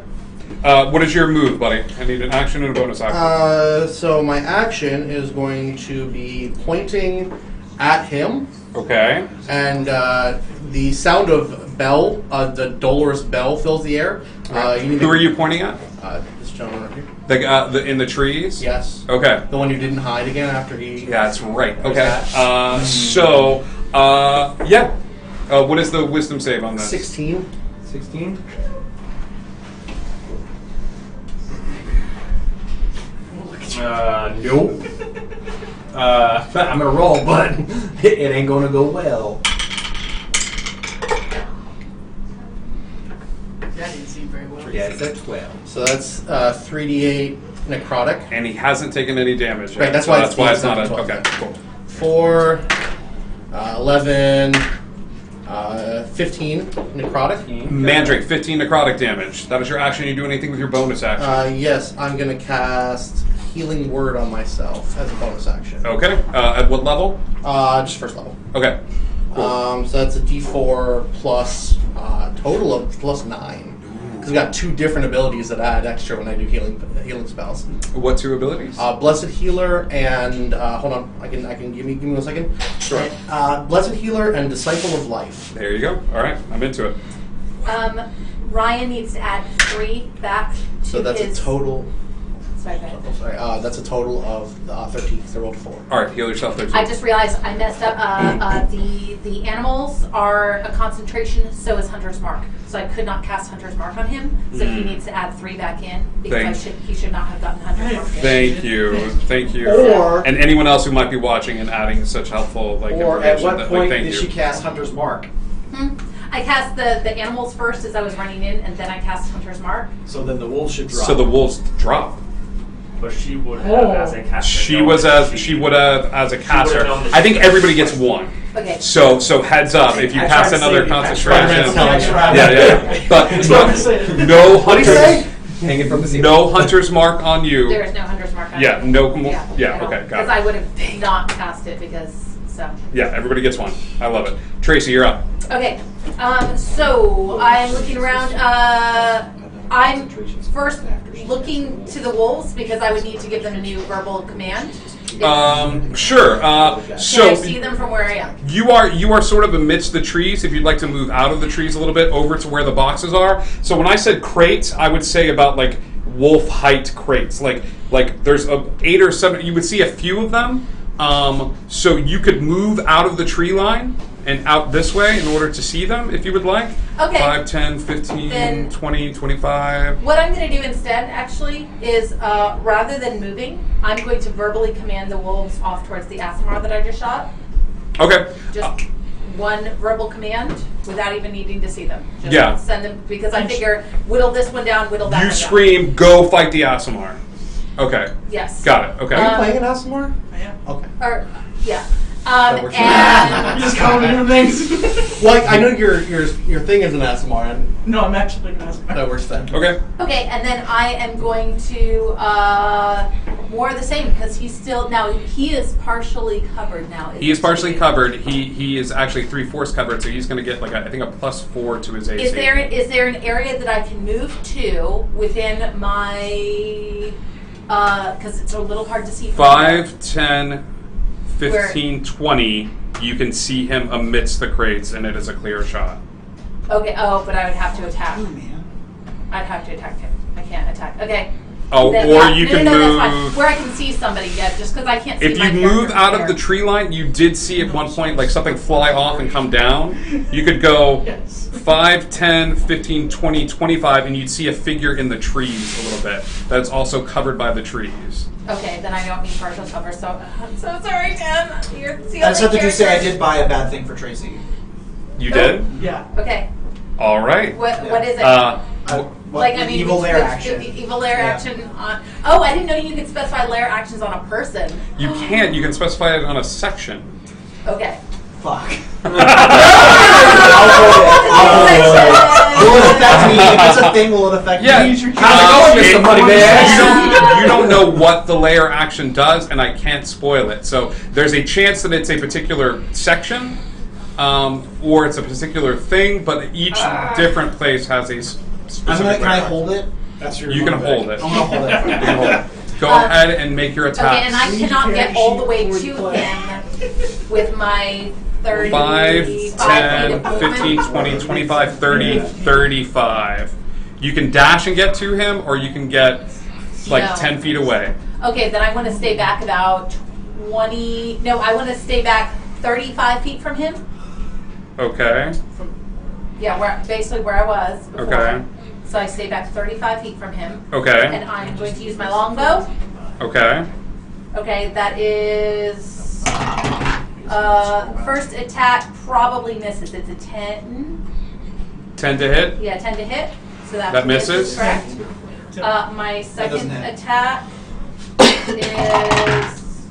What is your move, buddy? I need an action and a bonus action. So my action is going to be pointing at him. Okay. And the sound of bell, the dolorous bell, fills the air. Who are you pointing at? This gentleman right here. The in the trees? Yes. Okay. The one who didn't hide again after he... Yeah, that's right. There's Okay. that. Yeah. What is the wisdom save on this? 16. 16? Nope. I'm gonna roll, but it ain't gonna go well. That didn't seem very well. Yeah, it's at 12. So that's 3d8 necrotic. And he hasn't taken any damage yet. Right, that's so why that's why it's not a... 12. Okay, cool. 4, 11, 15 necrotic. Mandrake, 15 necrotic damage. That is your action. You do anything with your bonus action? Yes, I'm going to cast Healing Word on myself as a bonus action. Okay. At what level? Just first level. Okay. Cool. So that's a d4 plus total of plus 9. Because we got 2 different abilities that add extra when I do healing spells. What 2 abilities? Blessed Healer and hold on, I can give me 1 second. Sure. Blessed Healer and Disciple of Life. There you go. All right, I'm into it. Ryan needs to add 3 back to So that's his... a total. Sorry, go ahead. Sorry, that's a total of 13. I rolled 4. All right, heal yourself 13. I just realized I messed up. The animals are a concentration, so is Hunter's Mark. So I could not cast Hunter's Mark on him. So he needs to add 3 back in because he should not have gotten Hunter's Mark. Thank you, thank you. Or- and anyone else who might be watching and adding such helpful Or at information. what point thank did you. she cast Hunter's Mark? I cast the animals first as I was running in, and then I cast Hunter's Mark. So then the wolves should drop. So the wolves drop. But she would have as a caster. She would have as a caster. I think everybody gets 1. Okay. So heads up if you I cast tried to another save you. concentration. Yeah. But no hunters. Hanging from the ceiling. No hunter's mark on you. There is no Hunter's Mark on Yeah. it. No. Yeah. Okay. Got Because it. I would have not cast it because so. Yeah. Everybody gets 1. I love it. Tracy, you're up. Okay, so I'm looking around. I'm first looking to the wolves because I would need to give them a new verbal command. Sure. Can So I see them from where I am? you are sort of amidst the trees. If you'd like to move out of the trees a little bit over to where the boxes are. So when I said crates, I would say about like wolf height crates. Like there's 8 or 7. You would see a few of them. So you could move out of the tree line and out this way in order to see them if you would like. Okay. 5, 10, 15, Then 20, 25. What I'm going to do instead, actually, is rather than moving, I'm going to verbally command the wolves off towards the Asimar that I just shot. Okay. Just one verbal command without even needing to see them. Just Yeah. send them, because I figure whittle this one down, whittle that You one down. scream, go fight the Asimar. Okay. Yes. Got it. Okay. Are you playing an Asimar? I am. Okay. Or, yeah. That works. And You just calling in things. Well, I know your thing is an Asimar, and No, I'm actually going to ask. that works then. Okay. okay, and then I am going to more of the same because he's still he is partially covered now. He is partially covered. He is actually 3/4 covered, so he's going to get like I think a +4 to his AC. Is there an area that I can move to within my because it's a little hard to see from 5, 10, 15, 20. You can see him amidst the crates, and it is a clear shot. Okay. Oh, but I would have to attack. I'd have to attack him. I can't attack. Okay. Oh, Then, or yeah. you No, can no, move. that's fine. Where I can see somebody, yeah, just because I can't see If my you character move out from of the here. tree line, you did see at one point like something fly off and come down. You could go 5, 10, 15, 20, 25, and you'd see a figure in the trees a little bit. That's also covered by the trees. Okay, then I don't need partial cover, so I'm so sorry, Dan. You're the I just only have to say I character. did buy a bad thing for Tracy. You did? Yeah. Okay. All right. What is it? Evil lair action. The evil lair action on. Oh, I didn't know you could specify lair actions on a person. You can't. You can specify it on a section. Okay. Fuck. I'll Will it affect me? If it's a thing, will it affect Yeah. me? You don't know what the layer action does, and I can't spoil it. So there's a chance that it's a particular section, or it's a particular thing, but each different place has a specific Can I layer. hold it? That's your You can hold it. I'm gonna hold it. You can hold it. Go ahead and make your attack. Okay, and I cannot get all the way to him with my 30, 5, 10, feet of 15, movement. 20, 25, 30, 35. You can dash and get to him, or you can get like No. 10 feet away. Okay, then I want to stay back about 20. No, I want to stay back 35 feet from him. Okay. Yeah, basically where I was before. Okay. So I stay back 35 feet from him. Okay. And I'm going to use my longbow. Okay. Okay, that is first attack probably misses. It's a 10. 10 to hit. Yeah, 10 to hit. So that misses. Correct. My second attack is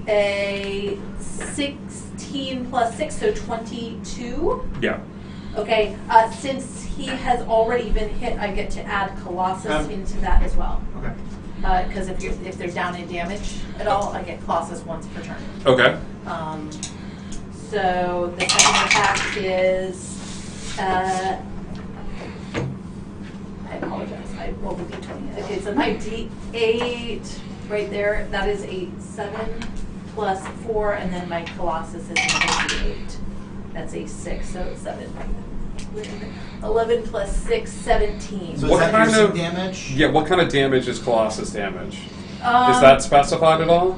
a 16 plus 6, so 22. Yeah. Okay, since he has already been hit, I get to add Colossus into that as well. Okay. Because if they're down in damage at all, I get Colossus once per turn. Okay. So the second attack is. I apologize. I rolled a d20. Okay, so my d8 right there. That is a 7 plus 4, and then my Colossus is another d8. That's a 6, so it's 7. 11 plus 6, 17. So What is that kind piercing of damage? Yeah. What kind of damage is Colossus damage? Is that specified at all?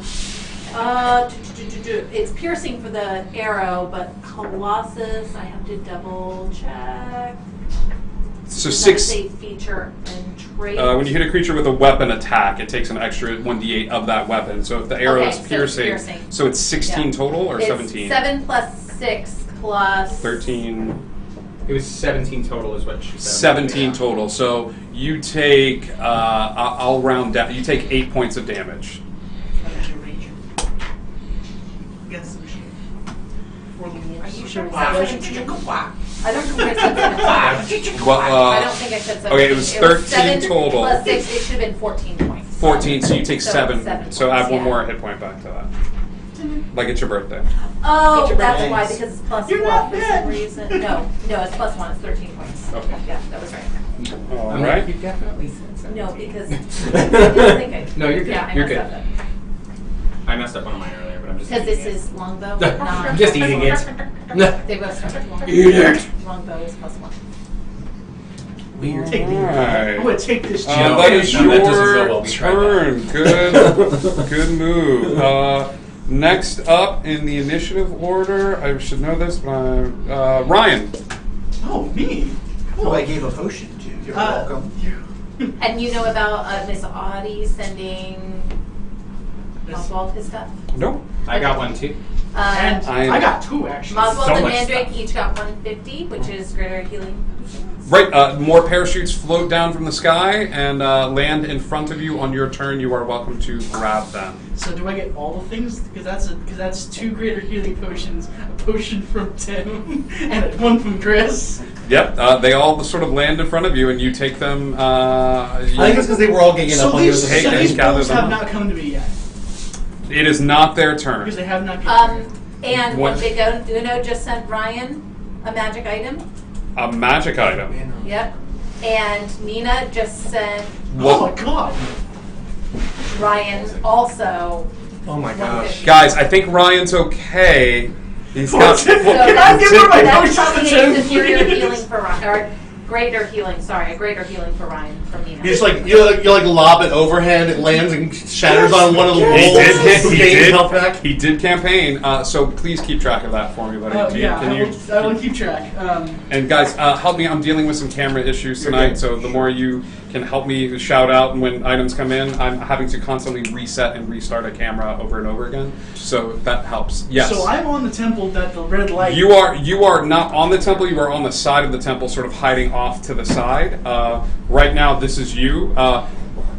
It's piercing for the arrow, but Colossus, I have to double check. So That 6. is a feature and trait. When you hit a creature with a weapon attack, it takes an extra 1d8 of that weapon. So if the arrow is so it's piercing, piercing. so it's 16 Yeah. total or It's 17? 7 plus 6 plus 13. It was 17 total, is what she said. 17 total. So you take, I'll round down. You take 8 points of damage. Against the machine. For the wolves. Are you sure it's Wow. 17? I don't think I said 17. Well, I don't think I said 17. okay, it was 13 7 total. Plus 6, it should have been 14 points. 14, so you take So 7. 7 So add points, one yeah. more hit point back to that. Like it's your birthday. Oh, Get your that's birthdays. why, because it's plus You're 4 not for dead. some reason. No, it's plus 1, it's 13 points. Okay. Yeah, that was right. All I'm right. like, you definitely said 17. No, because I didn't think I. No, you're good. Yeah, I You're messed good. up I messed up on mine earlier, but I'm just because eating this it. is longbow, I'm not. just eating it. They both start with longbow. Eat it. Longbow is plus 1. Weird. Take me. Alright. I'm gonna take this No, job. That is no, that doesn't go your well. We tried turn. Good, good move. Next up in the initiative order, I should know this, but Ryan. Oh, me. Who I gave a potion to. You're welcome. And you know about Miss Audie sending Oswald his stuff? Nope. I got one too. And I I got 2 actually. Oswald So and much Mandrake stuff. each got 150, which is greater healing. Right, more parachutes float down from the sky and land in front of you on your turn. You are welcome to grab them. So do I get all the things? Because that's 2 greater healing potions, a potion from Tim, and one from Chris. Yep, they all sort of land in front of you, and you take them. I think it's because they were all ganging So up on you. these, at the Hey, so same hey, these gather wolves them have up. not come to me yet. It is not their turn. Because they have not given And What? Big Uno just sent Ryan a magic item. A magic item. Yep. And Nina just sent Oh my god! Ryan also. Oh my gosh. Guys, I think Ryan's okay. He's got. Can I give her my that's potion to probably a Tim? superior healing for Ryan, or greater healing. Sorry, a greater healing for Ryan from Nina. You just like you like lob it overhand, it lands and shatters on one of the He walls. did. who He gains did. health back. He did campaign. So please keep track of that for me, buddy. Yeah, Can you? I will keep track. And guys, help me. I'm dealing with some camera issues tonight, so the more you can help me shout out when items come in, I'm having to constantly reset and restart a camera over and over again. So that helps. Yes. So I'm on the temple that the red light. You are not on the temple. You are on the side of the temple, sort of hiding off to the side. Right now, this is you.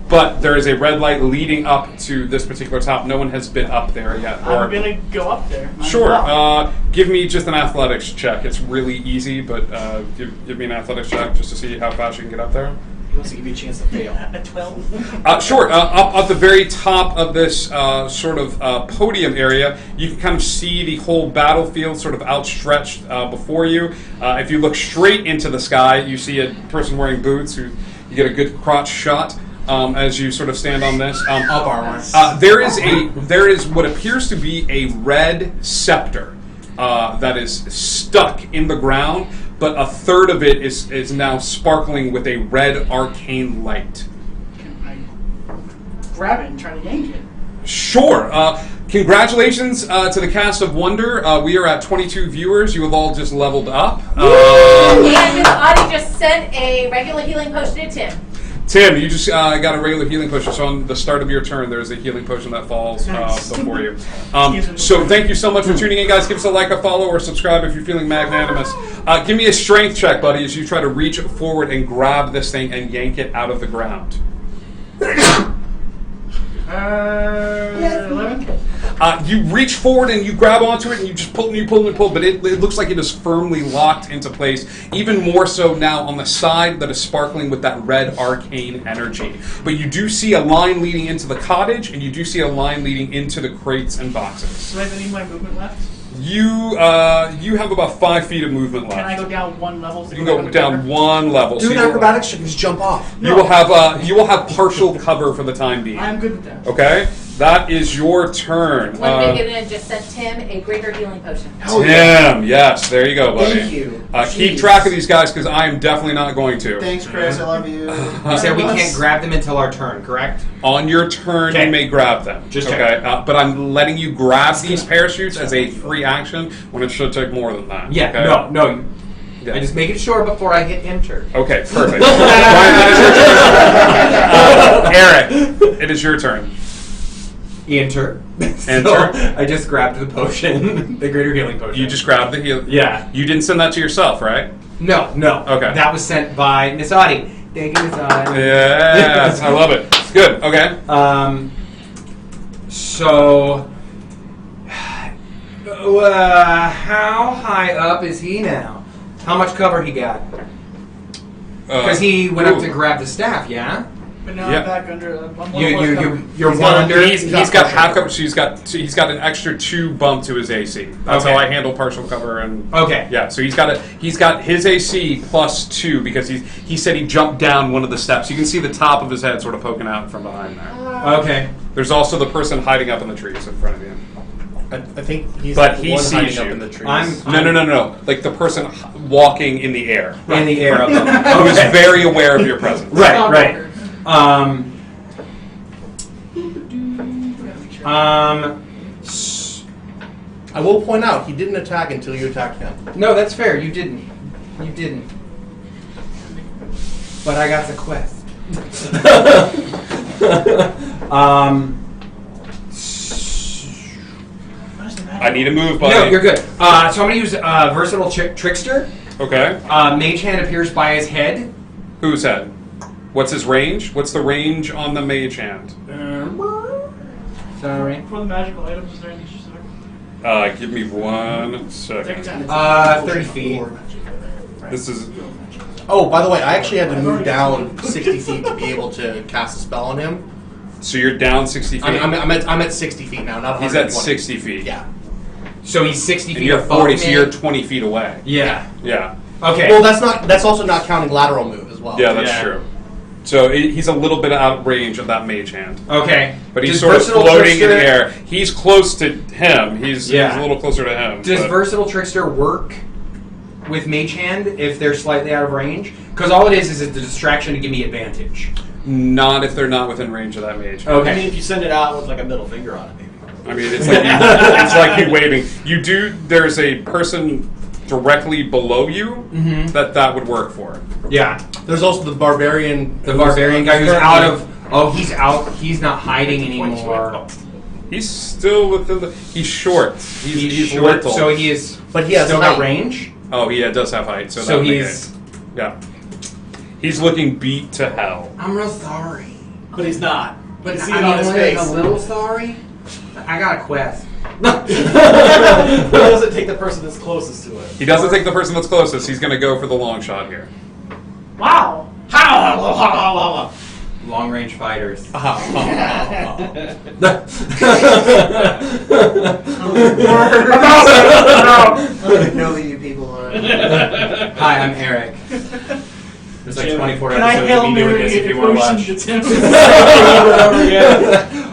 But there is a red light leading up to this particular top. No one has been up there yet. I'm gonna go up there. Sure. Give me just an athletics check. It's really easy, but give me an athletics check just to see how fast you can get up there. He wants to give you a chance to fail. A 12. Sure. Up at the very top of this sort of podium area, you can kind of see the whole battlefield sort of outstretched before you. If you look straight into the sky, you see a person wearing boots who you get a good crotch shot. As you sort of stand on this, Up armor. there is what appears to be a red scepter that is stuck in the ground, but a third of it is now sparkling with a red arcane light. Can I grab it and try to yank it? Sure. Congratulations to the cast of Wonder. We are at 22 viewers. You have all just leveled up. And Miss Audie just sent a regular healing potion to Tim. Tim, you just got a regular healing potion. So on the start of your turn, there's a healing potion that falls before you. So thank you so much for tuning in, guys. Give us a like, a follow, or subscribe if you're feeling magnanimous. Give me a strength check, buddy, as you try to reach forward and grab this thing and yank it out of the ground. 11. You reach forward and you grab onto it and you just pull and you pull and pull, but it looks like it is firmly locked into place, even more so now on the side that is sparkling with that red arcane energy. But you do see a line leading into the cottage, and you do see a line leading into the crates and boxes. Do I have any of my movement left? You have about 5 feet of movement left. Can I go down one level? You can go down one level. Do an acrobatics check and just jump off. You will have partial cover for the time being. I'm good with that. Okay? That is your turn. One just sent Tim a greater healing potion. Tim, yes, there you go, buddy. Thank you. Keep track of these guys because I am definitely not going to. Thanks, Chris. I love you. You said we can't grab them until our turn, correct? On your turn, you may grab them. Just okay, but I'm letting you grab these parachutes as a free action when it should take more than that. Yeah, okay? no. I just make it sure before I hit enter. Okay, perfect. Eric, it is your turn. Enter. Enter. So, I just grabbed the potion, the greater healing potion. You just grabbed the heal. Yeah. You didn't send that to yourself, right? No. Okay. That was sent by Miss Audie. Thank you, Miss Audie. Yes, I love it. It's good. Okay. So, how high up is he now? How much cover he got? Because he went up to grab the staff, yeah? But now I'm back under. You're one under. He's got half cover. So he's got an extra 2 bump to his AC. That's how I handle partial cover and. Okay. Yeah. So he's got his AC plus 2 because he said he jumped down one of the steps. You can see the top of his head sort of poking out from behind there. Okay. There's also the person hiding up in the trees in front of you. I think he's but the he one sees hiding you. up in the trees. No. Like the person walking in the air. In the air. Who is very aware of your presence. Right. I will point out he didn't attack until you attacked him. No, that's fair. You didn't. But I got the quest. I need a move, buddy. No, you're good. So I'm going to use Versatile Trickster. Okay. Mage Hand appears by his head. Whose head? What's his range? What's the range on the Mage Hand? Sorry. For the magical items, is there anything specific? Give me 1 second. 30 feet. This is... Oh, by the way, I actually had to move down 60 feet to be able to cast a spell on him. So you're down 60 feet? I'm at 60 feet now, not 120. He's at 60 feet. Yeah. So he's 60 feet. And you're 40, so you're 20 feet away. Yeah. Okay. Well, that's also not counting lateral move as well. Yeah, that's true. So he's a little bit out of range of that Mage Hand. Okay. But he's sort of floating in the air. He's close to him. He's a little closer to him. Does Versatile Trickster work with Mage Hand if they're slightly out of range? Because all it is a distraction to give me advantage. Not if they're not within range of that Mage Hand. Okay. I mean, if you send it out with like a middle finger on it, maybe. I mean, it's like you waving. There's a person directly below you that would work for. Yeah. There's also the barbarian. The barbarian guy who's out of... Oh, he's out. He's not hiding anymore. He's still within the... He's short. He's short, little. so he is... But he has still height. got range? Oh, he does have height. So he's... Yeah. He's looking beat to hell. I'm real sorry. But he's not. But you see it on his face. A little sorry? I got a quest. He doesn't take the person that's closest to it. He doesn't take the person that's closest. He's going to go for the long shot here. Wow. Long range fighters. I know who you people are. Hi, I'm Eric. There's like 24 Can I episodes Hail of me doing Mary this if you the want to watch. potion to Tim?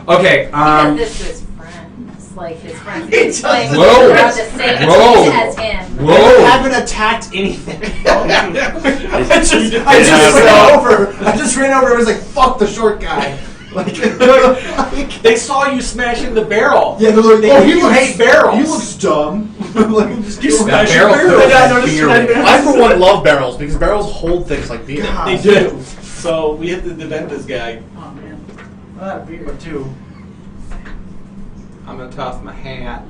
Okay, He does this to his friends, like his friends. He's playing Whoa. around the same Whoa. team as him. Whoa. I haven't attacked anything. I just ran over and was like, fuck the short guy. They saw you smashing the barrel. Yeah, they're like, oh, you hate barrels. He looks dumb. Like, just You kill him. smash barrel barrel. fills Yeah, I with noticed beer. that. I for one love barrels because barrels hold things like beer. God. They do. So we have to defend this guy. Oh man, I had a beer too. I'm gonna toss my hat.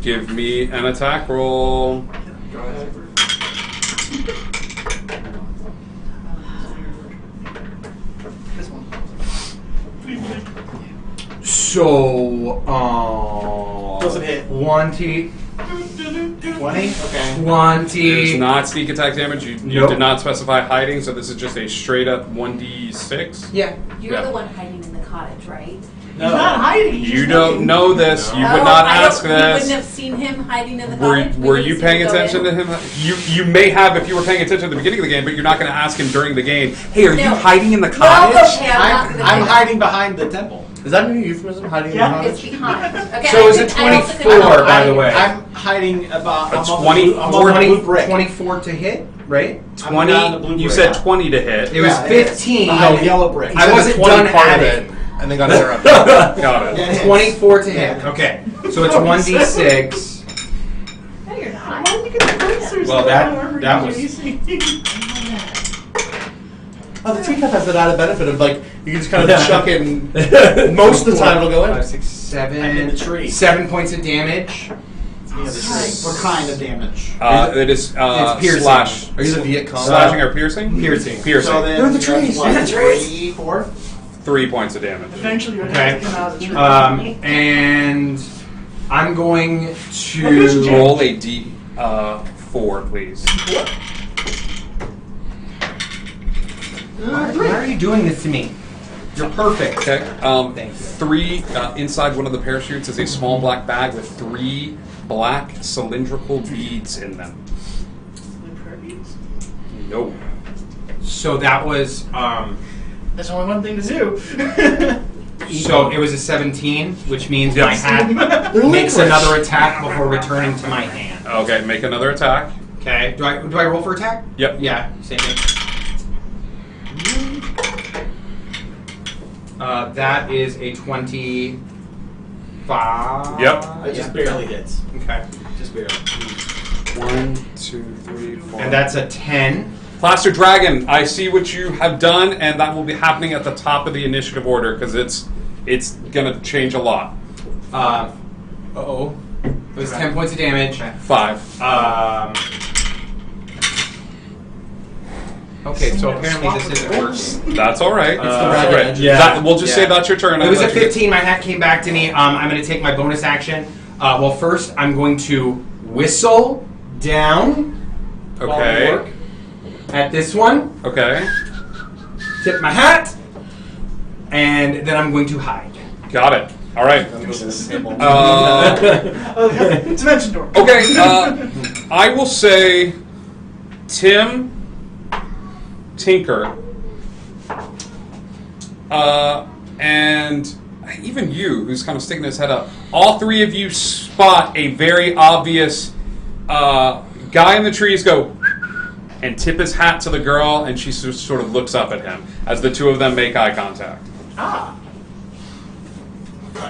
Give me an attack roll. Go ahead. This one. So, Doesn't hit. 20. 20? Okay. 20. It's not sneak attack damage. You Nope. did not specify hiding, so this is just a straight up 1d6. Yeah. You're Yeah. the one hiding in the cottage, right? No. He's not hiding. He's You just don't looking. know this. You Oh, would not I ask don't- We wouldn't this. have seen him hiding in the Were, cottage. We were wouldn't you see paying him go attention in. to him? You may have if you were paying attention at the beginning of the game, but you're not going to ask him during the game. Hey, are you No. hiding in the Well, cottage? okay, I'm not gonna I'm do that. hiding behind the temple. Is that a new euphemism? Hiding in the Yeah. It's cottage? behind. Okay, So I is could- it I also could- 24, by the way? I'm hiding about. That's I'm on 20 the blue, I'm on the 20, blue brick. 24 to hit, right? I'm down the 20. blue You brick. said 20 to hit. It was Yeah, 15. Behind the yellow brick. He I said the wasn't 20 done part of adding. it, and then got interrupted. Got Yeah, it. it hits. 24 to hit. Yeah. Okay. So it's 1d6. No, you're not. Why did you get the posters? Well, that was- Oh, the teacup has that added benefit of like you can just kind of chuck it, and most of the time it'll go in. 5, 6, 7. I'm in the tree. 7 points of damage. What kind of damage? It is It's piercing. slash. Are you the Viet Cong? Slashing or piercing? Piercing. Piercing. So then They're in the that's trees. what, They're in the trees. 3, 4? 3 points of damage. Eventually, you're Okay. going to come out of the tree. And I'm going Who's to Jim? Roll a d4, please. Why are you doing this to me? You're perfect. Okay. Thank you. 3 inside one of the parachutes is a small black bag with 3 black cylindrical beads in them. No. So that was There's only one thing to do. so it was a 17, which means Yes. my hat makes another attack before returning to my hand. Okay, make another attack. Okay. Do I roll for attack? Yep. Yeah, same thing. That is a 25. Yep. It just barely hits. Okay. Just barely. 1, 2, 3, 4. And that's a 10. Plaster Dragon, I see what you have done, and that will be happening at the top of the initiative order because it's gonna change a lot. Uh-oh. It was 10 points of damage. 5. Okay, so apparently this isn't working. That's all right. That's all dragon right. engine. Yeah. We'll just say that's your turn. It was I'll a let you 15. My hat came back to me. I'm going to take my bonus action. Well, first I'm going to whistle down get- while I Okay. work at this one. Okay. Tip my hat, and then I'm going to hide. Got it. All right. I'm moving this table. Dimension door. Okay. I will say, Tim, Tinker, and even you, who's kind of sticking his head up. All 3 of you spot a very obvious guy in the trees go and tip his hat to the girl, and she sort of looks up at him as the 2 of them make eye contact. Ah.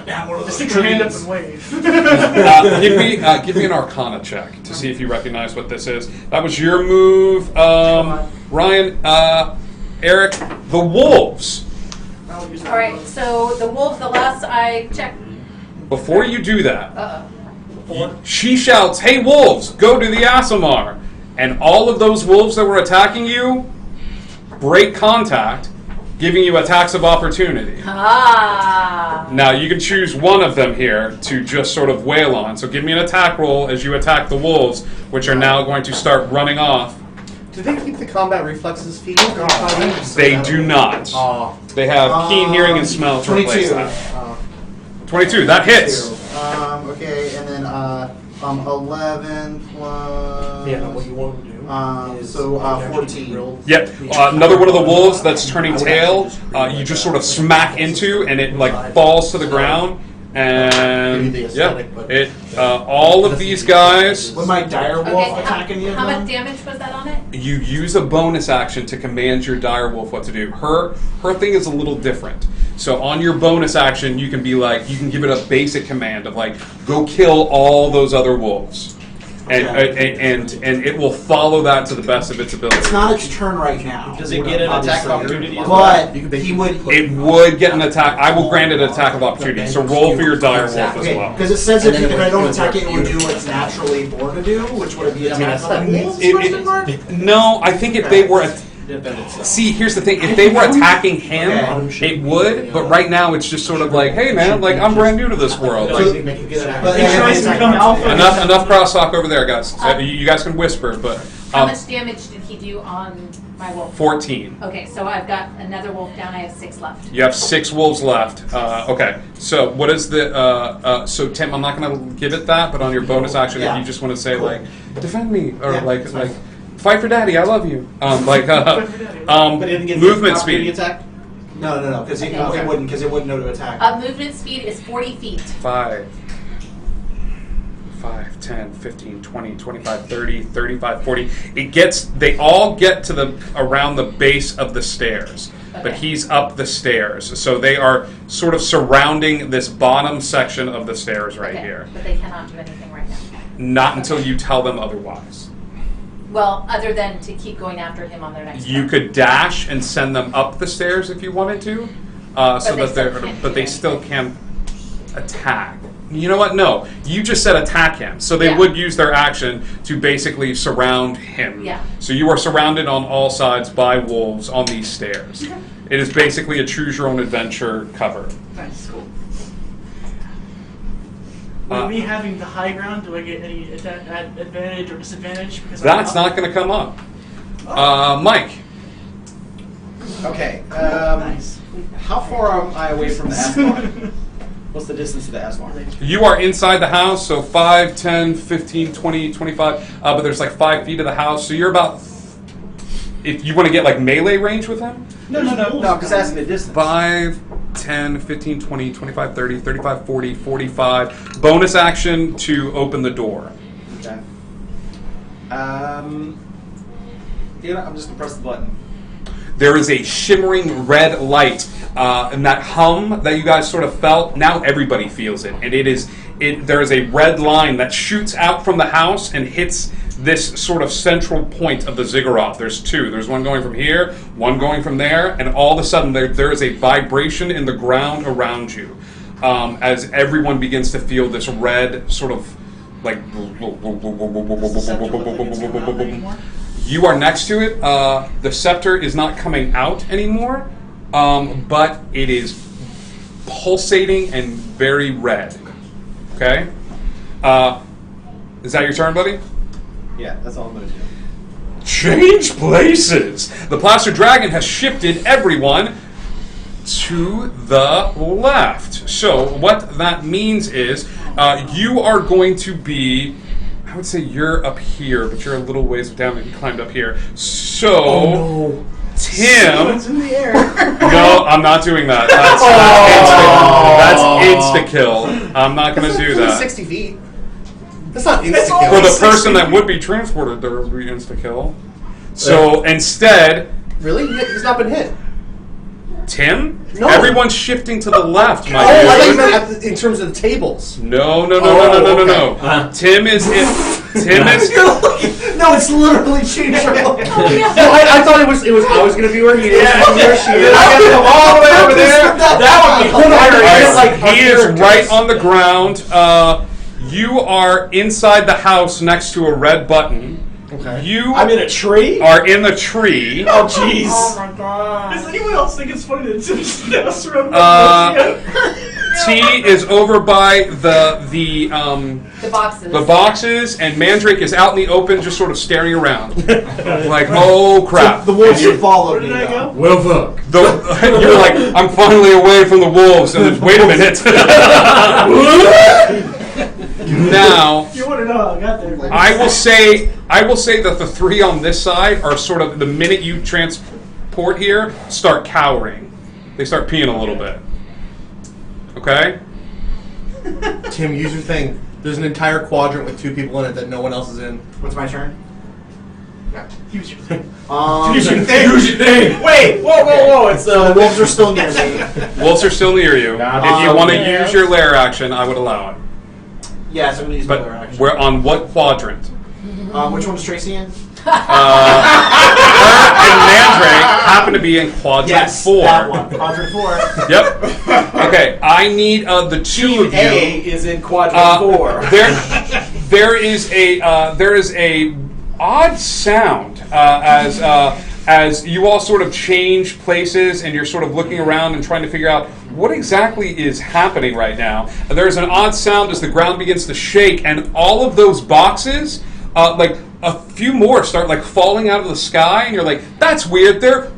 Down one of those Stick your hand up trees. and wave. Give me an Arcana check to see if you recognize what this is. That was your move, Ryan. Eric, the wolves. I'll use that All right, one. so the wolves, the last I checked. Before you do that, Uh-oh. she shouts, "Hey wolves, go to the Asimar!" And all of those wolves that were attacking you break contact, giving you attacks of opportunity. Ah. Now you can choose one of them here to just sort of wail on. So give me an attack roll as you attack the wolves, which are now going to start running off. Do they keep the combat reflexes feed? They do not. Oh. They have keen hearing and smell to replace 22. that. 22, that hits. Okay, and then 11 plus. Yeah, what you want to do. So 14. Yep. Another one of the wolves that's turning tail, you just sort of smack into, and it like falls to the ground, And Maybe the yeah, aesthetic, but all of these guys, With my dire wolf attacking you. How much damage was that on it? you use a bonus action to command your dire wolf what to do. Her thing is a little different. So on your bonus action, you can be like, you can give it a basic command of like, go kill all those other wolves. And it will follow that to the best of its ability. It's not its turn right now. Does it get an attack of opportunity? But he would. It would get an attack. I will grant it an attack of opportunity. So roll for your dire wolf as well. Because it says if I don't attack it, it would do what it's naturally born to do, which would be attack on wolves? No, I think if they were. See, here's the thing. If they were attacking him, it would. But right now, it's just sort of like, hey, man, like I'm brand new to this world. Like, enough crosstalk over there, guys. You guys can whisper, but How much damage did he do on my wolf? 14. Okay, so I've got another wolf down. I have 6 left. You have 6 wolves left. Okay, so what is the? So Tim, I'm not going to give it that, but on your bonus action, if you just want to say like, defend me, or like. Fight for daddy, I love you. Movement speed. Attack? No, because it wouldn't know to attack. Movement speed is 40 feet. 5, 10, 15, 20, 25, 30, 35, 40. They all get to around the base of the stairs. Okay. But he's up the stairs. So they are sort of surrounding this bottom section of the stairs right here. But they cannot do anything right now. Not until you tell them otherwise. Well, other than to keep going after him on their next You turn. could dash and send them up the stairs if you wanted to, but they still can attack. You know what? No, you just said attack him, so they would use their action to basically surround him. Yeah. So you are surrounded on all sides by wolves on these stairs. Okay. It is basically a choose your own adventure cover. Nice, cool. With me having the high ground, do I get any advantage or disadvantage? Because that's not going to come up. Mike. Okay. Nice. How far am I away from the Asmar? What's the distance to the Asmar? You are inside the house, so 5, 10, 15, 20, 25, but there's like 5 feet of the house, so you're about... If you want to get like melee range with him? No, because that's the distance. 5, 10, 15, 20, 25, 30, 35, 40, 45. Bonus action to open the door. Okay. I'm just going to press the button. There is a shimmering red light, and that hum that you guys sort of felt, now everybody feels it. And there is a red line that shoots out from the house and hits this sort of central point of the ziggurat. There's 2. There's one going from here, one going from there, and all of a sudden there is a vibration in the ground around you as everyone begins to feel this red sort of like... You are next to it. The scepter is not coming out anymore, but it is pulsating and very red. Okay? Is that your turn, buddy? Yeah, that's all I'm going to do. Change places! The Plaster Dragon has shifted everyone to the left. So what that means is you are going to be... I would say you're up here, but you're a little ways down and you climbed up here. So, Tim... It's in the air. No, I'm not doing that. That's insta-kill. I'm not going to do that. 60 feet. That's not insta-kill. For the person that would be transported, there would be insta-kill. So, instead... Really? He's not been hit. Tim? No. Everyone's shifting to the left, my I thought you dude. meant in terms of the tables. No. Tim is it. Tim is. No, it's literally changed. No, I thought it was. I was going to be where he is. Yeah. Where she is. I got him all the way over there. That would be hilarious. He is right on the ground. You are inside the house next to a red button. Okay. I'm in a tree? Are in the tree. Oh, jeez. Oh my god. Does anyone else think it's funny that Tim's surrounded T is over by the boxes. The boxes, and Mandrake is out in the open, just sort of staring around, like, oh crap. The wolves have followed me. Where did I go? Well, fuck. You're like, I'm finally away from the wolves, and then, wait a minute. Now, You want to know how I got there? I will say that the 3 on this side are sort of, the minute you transport here, start cowering. They start peeing a little bit. Okay? Tim, use your thing. There's an entire quadrant with 2 people in it that no one else is in. What's my turn? Use your thing. Use your thing. Use your thing. Wait, whoa! It's the wolves are still near me. Wolves are still near you. If you want to use your lair action, I would allow it. Yes, I'm going to use my lair action. We're on what quadrant? Which one's Tracy in? Her and Mandrake happen to be in quadrant 4. That one. Quadrant 4. Yep. Okay, I need the 2 of you. A is in quadrant 4. There is a odd sound as you all sort of change places and you're sort of looking around and trying to figure out what exactly is happening right now. There's an odd sound as the ground begins to shake, and all of those boxes, like a few more, start like falling out of the sky, and you're like, "That's weird." They're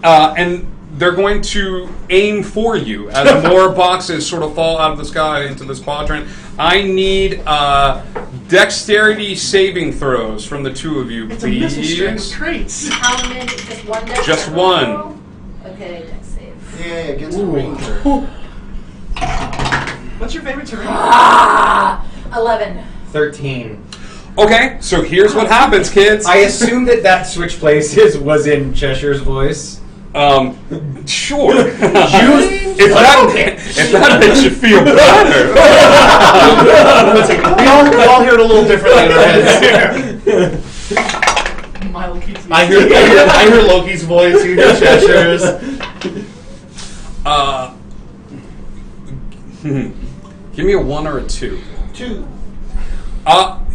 and they're going to aim for you as more boxes sort of fall out of the sky into this quadrant. I need dexterity saving throws from the 2 of you, It's a missile string of please. traits. How many? Just one dex? Just one. Okay, dex save. Yeah, against a ranger. What's your favorite terrain? 11. 13. Okay, so here's what happens, kids. I assume that switch places was in Cheshire's voice. Sure. if that makes you feel better. we all hear it a little differently in our heads. I hear Loki's voice. You hear Cheshire's. Give me a 1 or a 2. 2.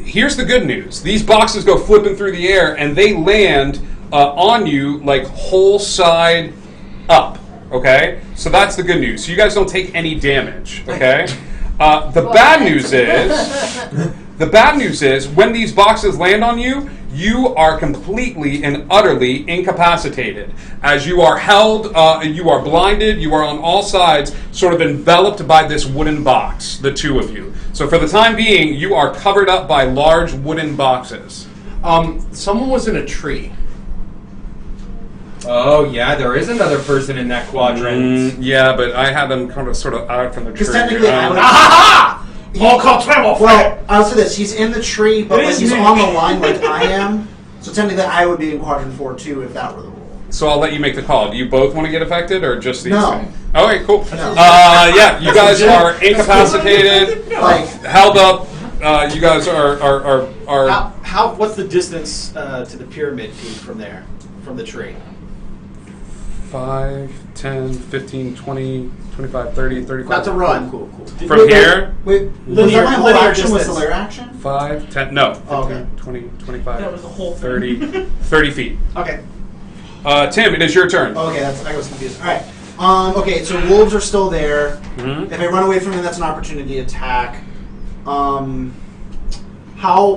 Here's the good news. These boxes go flipping through the air, and they land on you like whole side up. Okay? So that's the good news. So you guys don't take any damage. Okay? The bad news is when these boxes land on you, you are completely and utterly incapacitated. As you are held, you are blinded, you are on all sides, sort of enveloped by this wooden box, the 2 of you. So for the time being, you are covered up by large wooden boxes. Someone was in a tree. Oh, yeah, there is another person in that quadrant. Yeah, but I had them kind of sort of out from the tree. Because technically I would... Well, I'll say this. He's in the tree, but like, he's on the line like I am. So technically I would be in quadrant 4 too if that were the rule. So I'll let you make the call. Do you both want to get affected, or just these No. two? Okay, cool. No. Yeah, you guys are incapacitated, held up. You guys are How? What's the distance to the pyramid peak from there, from the tree? 5, 10, 15, 20, 25, 30, 35. Not to run. Cool. From here? Wait, was that my whole action? Was the lair action? 5, 10, no. 15, okay. 20, 25, That was the whole 30, 30 feet. Okay. Tim, it is your turn. Okay, I was confused. All right. Okay, so wolves are still there. Mm-hmm. If I run away from them, that's an opportunity attack. How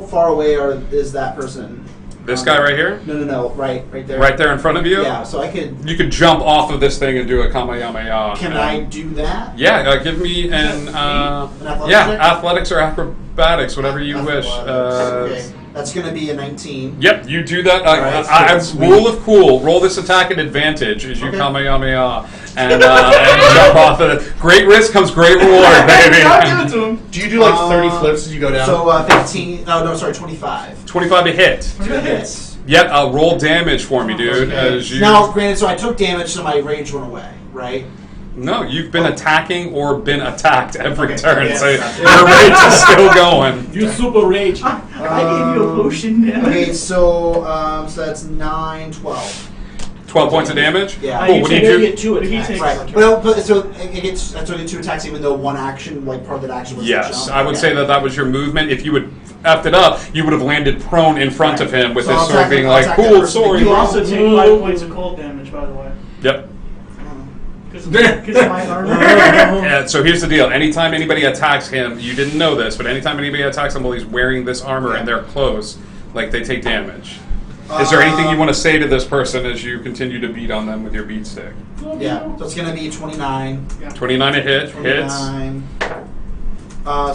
far away is that person? This guy right here? No, right there. Right there in front of you? Yeah, so I could... You could jump off of this thing and do a Kamehameha. Can I do that? Yeah, give me an athletics check? athletics or acrobatics, whatever you wish. Okay, that's going to be a 19. Yep, you do that. Right, rule of cool. Roll this attack at advantage as you Kamehameha and jump off of it. Great risk comes great reward, baby. Give it to him. Do you do like 30 flips as you go down? So 15. Oh, no, sorry, 25. 25 to hit. Hits. Yep, roll damage for me, dude. Okay. As you... Now, granted, so I took damage, so my rage went away, right? No, you've been attacking or been attacked every Okay. turn, Yes. so your rage is still going. You super rage. I gave you a potion. Okay, so that's 9, 12. 12 points of damage? Yeah. Cool, what do you do? Get 2 But he attacks. takes- Right. Well, but so it gets that's only 2 attacks, even though one action, like part of that action was the Yes, jump. I would Okay. say that was your movement. If you would effed it up, you would have landed prone in front of him with So his I'll sword attack- being I'll like, attack that cool person. sword. You also take 5 points of cold damage, by the way. Yep. Because of my armor. And so here's the deal. Anytime anybody attacks him, you didn't know this, but anytime anybody attacks him while he's wearing this armor and they're close, like they take damage. Is there anything you want to say to this person as you continue to beat on them with your beat stick? Yeah, so it's going to be 29. 29 a hit. Hits. 29.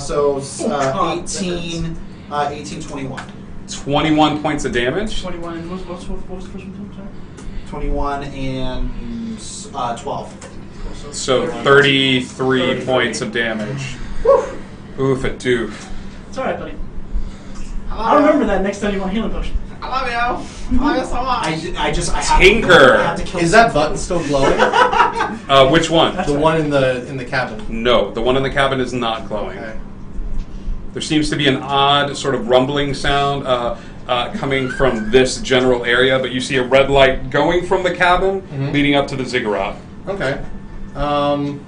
So 18, 18, 21. 21 points of damage. 21. And what was the first one? Sorry? 21 and 12. So 33 points of damage. Oof, a doof. It's alright, buddy. I'll remember that next time you want a healing potion. I love you. I love you so much. I have Tinker. I have to kill Is that button still glowing? Which one? The one in the cabin. No, the one in the cabin is not glowing. Okay. There seems to be an odd sort of rumbling sound coming from this general area, but you see a red light going from the cabin leading up to the ziggurat. Okay. I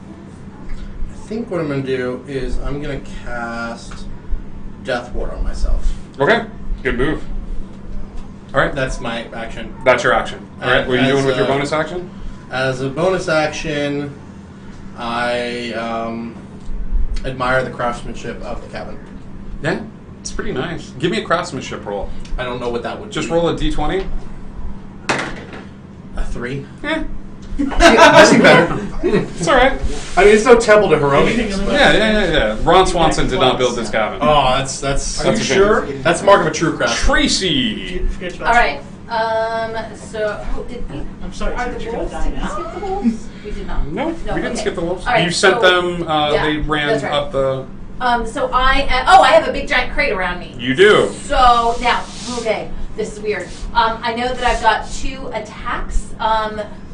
think what I'm going to do is I'm going to cast Death Ward on myself. Okay, good move. All right, That's my action. that's your action. All right, what are you doing with your bonus action? As a bonus action, I admire the craftsmanship of the cabin. Yeah, it's pretty nice. Give me a craftsmanship roll. I don't know what that would Just be. roll a d20. A 3. Yeah, I see better. it's all right. I mean, it's no temple to Heronians. But Yeah. Ron Swanson did not build this cabin. Oh, that's. Are you sure? That's the mark of a true craft. Tracy. Forget All right. So, did we? I'm sorry, Are the you're gonna wolves? die Did we now. skip the wolves? We did not. No, we didn't okay. skip the wolves. All right, You sent so- them. yeah, They ran that's right. up the. So I have a big giant crate around me. You do. So now, okay, this is weird. I know that I've got 2 attacks.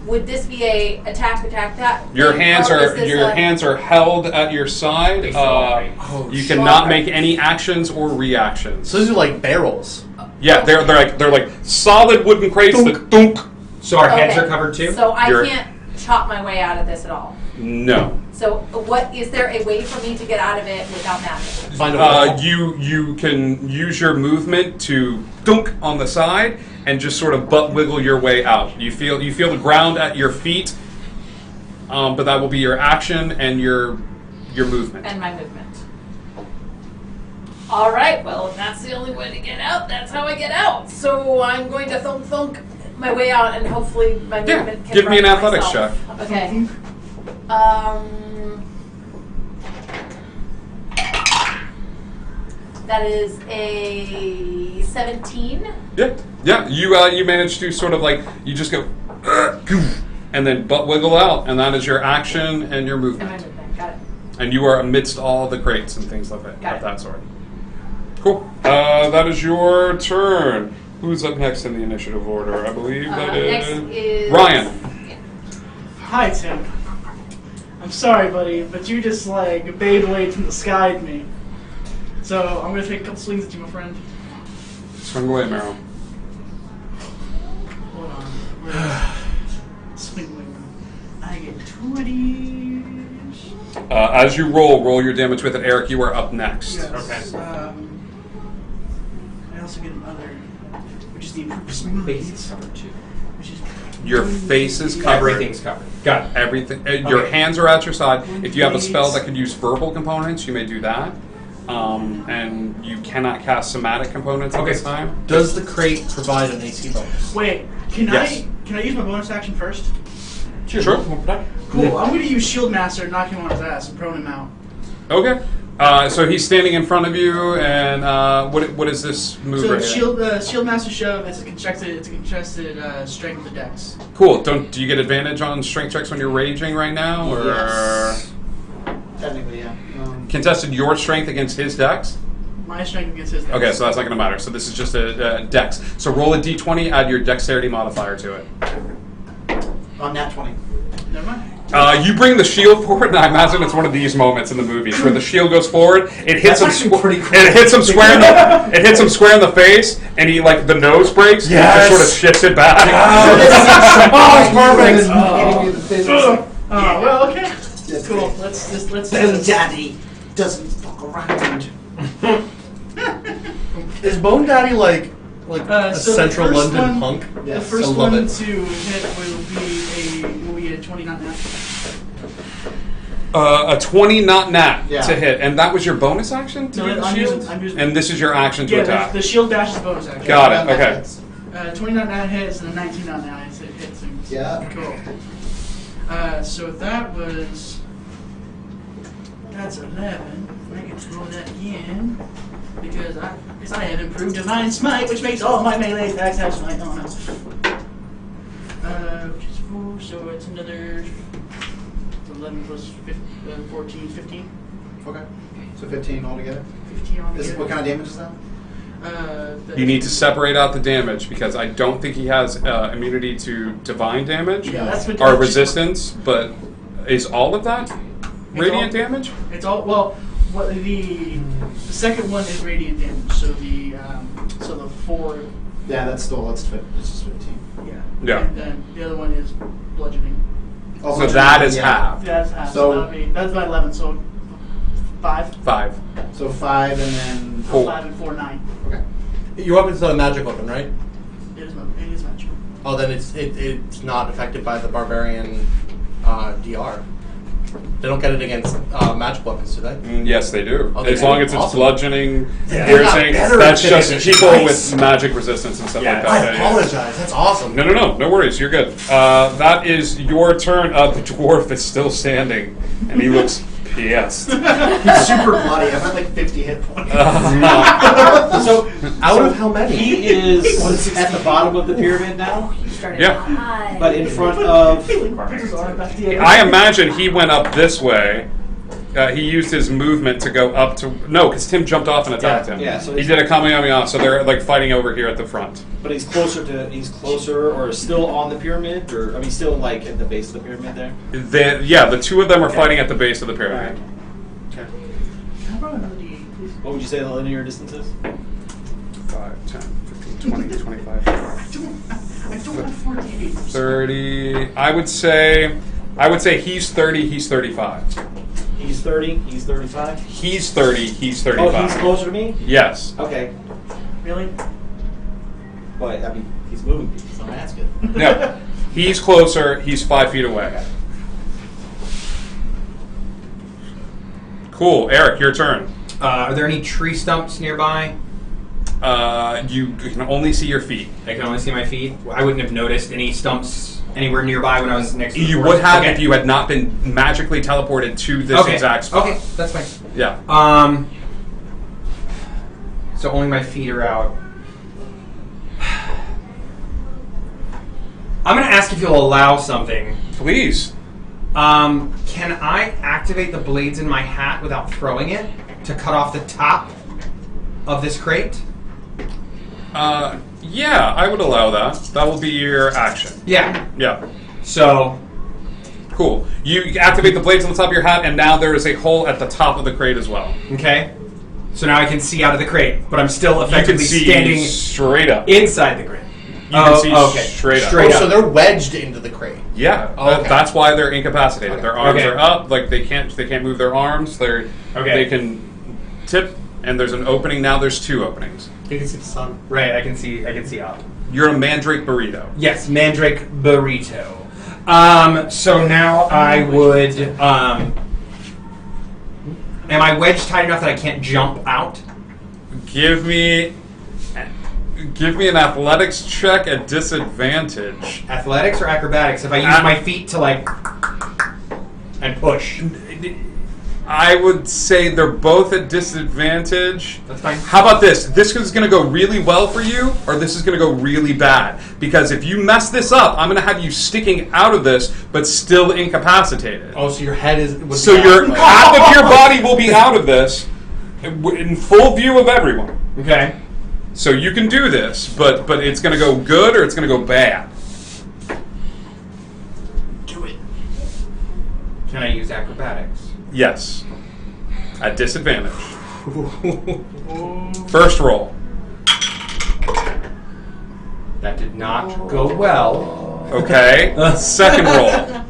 Would this be a attack that? Your thing, hands or is are this hands are held at your side. You cannot make any actions or reactions. So these are like barrels. Yeah, they're like solid wooden crates that dunk. So our heads Okay, are covered too? So I You're- can't chop my way out of this at all. No. So what is there a way for me to get out of it without magic? Find a wall. You can use your movement to dunk on the side and just sort of butt wiggle your way out. You feel the ground at your feet, but that will be your action and your movement. And my movement. All right. Well, if that's the only way to get out, that's how I get out. So I'm going to thunk my way out, and hopefully my movement can. Give me an run athletics myself. check. Okay. That is a 17. Yeah. You manage to sort of like you just go, and then butt wiggle out, and that is your action and your And my movement. movement. Got it. And you are amidst all the crates and things like that. Got Of it. that sort. Cool. That is your turn. Who's up next in the initiative order? I believe that Next is is Ryan. Hi, Tim. I'm sorry, buddy, but you just like Beyblade from the sky at me. So I'm gonna take a couple swings at you, my friend. Swing away, Meryl. Hold on. Swing away. I get 20. As you roll your damage with it. Eric, you are up next. Yes. I also get another, which is the improved smooth. Face is covered too. Which is Your face is covered. Everything's covered. Got it. Everything. Your hands are at your side. If you have a spell Please. that could use verbal components, you may do that. And you cannot cast somatic components at this time. Does the crate provide an AC bonus? wait. Can Yes. I use my bonus action first? Sure. Cool. I'm gonna use Shield Master, knock him on his ass, and prone him out. Okay. So he's standing in front of you, and what is this move So right here? Shield Master shove. It's a contested strength of the dex. Cool. Do you get advantage on strength checks when you're raging right now, or Yes. Technically, yeah. contested your strength against his dex? My strength against his dex. Okay, so that's not going to matter. So this is just a dex. So roll a d20, add your dexterity modifier to it. On nat 20. Never mind. You bring the shield forward, and I imagine it's one of these moments in the movies where the shield goes forward, it hits That's him, actually pretty cool. it hits him square in the, it hits him square in the face, and he like the nose breaks, Yes. and just sort of shifts it back. Oh, it's perfect. Hitting me in the face. Oh, well, okay. That's Cool. great. Let's do Bone this. Daddy doesn't fuck around. Is Bone Daddy like a So the central first London one- punk? The Yes. first I love one it. to hit will be a 20, not nat. A 20 not nat Yeah. to hit, and that was your bonus action to No, do the I'm shield? using- I'm using- And this is your action to Yeah, attack. the shield dash is bonus action. Got it, okay. 20 not nat hits and a 19 not nat hits him. Yeah. Cool. So that was. That's 11. I get to roll that again. Because I have improved Divine Smite, which makes all my melee attacks have smite on them. Which is 4, so it's another 11 plus 14, 15. Okay. So 15 altogether? 15 altogether. What kind of damage is that? You need to separate out the damage because I don't think he has immunity to divine damage Yeah, that's what or that's resistance. But is all of that radiant damage? It's all well. What the second one is radiant damage. So the 4. Yeah, that's just 15. Yeah. Yeah. And then the other one is bludgeoning. So that is half. That's half. So- That's my 11. So 5. 5. So 5 and then 4. 5 and 4, 9. Okay. Your weapon's not a magic weapon, right? It is magical. Oh, then it's not affected by the barbarian DR. They don't get it against magic weapons, do they? Yes, they do. Okay. As long as it's Awesome. bludgeoning, Yeah. piercing, that's Better just than people nice. with magic resistance and stuff like that. I Yeah. apologize. That's awesome. No worries. You're good. That is your turn. The dwarf is still standing, and he looks pissed. He's super bloody. I've had like 50 hit points. So, Out of how many? He is at the bottom of the pyramid now, Yeah. but in front of. I imagine he went up this way. He used his movement to go up to because Tim jumped off and attacked him. Yeah, so he he's- did a Kamehameha, so they're like fighting over here at the front. But he's closer or still on the pyramid, or I mean, still like at the base of the pyramid there. The two of them are fighting at the base of the pyramid. Okay. Can I borrow another D8, please? What would you say the linear distance is? 5, 10, 15, 20, 25, I don't want 48. 30. I would say he's 30. He's 35. He's 30. He's 35. He's 30. He's 35. Oh, he's closer to me. Yes. Okay. Really? But I mean, he's moving people, so I'm asking. No. He's closer. He's 5 feet away. Cool. Eric, your turn. Are there any tree stumps nearby? You can only see your feet. I can only see my feet. I wouldn't have noticed any stumps anywhere nearby when I was next to the You forest. would have Okay. if you had not been magically teleported to this exact spot. Okay, that's fine. Yeah. So only my feet are out. I'm going to ask if you'll allow something. Please. Can I activate the blades in my hat without throwing it to cut off the top of this crate? Yeah, I would allow that. That will be your action. Yeah. Yeah. So. Cool. You activate the blades on the top of your hat, and now there is a hole at the top of the crate as well. Okay. So now I can see out of the crate, but I'm still effectively see standing straight up inside the crate. You can see straight up. Straight up. So they're wedged into the crate. Yeah, Okay. that's why they're incapacitated. Okay. Their arms Okay. are up, like they can't move their arms. They can tip, and there's an opening. Now there's 2 openings. You can see the sun. Right, I can see up. You're a mandrake burrito. Yes, mandrake burrito. So now I would. Am I wedged tight enough that I can't jump out? Give me an athletics check at disadvantage. Athletics or acrobatics? If I use my feet to and push. I would say they're both at disadvantage. That's fine. How about this? This is going to go really well for you, or this is going to go really bad. Because if you mess this up, I'm going to have you sticking out of this, but still incapacitated. Oh, so your head is. So half of your body will be out of this, in full view of everyone. Okay. So you can do this, but it's going to go good or it's going to go bad. Do it. Can I use acrobatics? Yes. At disadvantage. First roll. That did not go well. Okay. Second roll.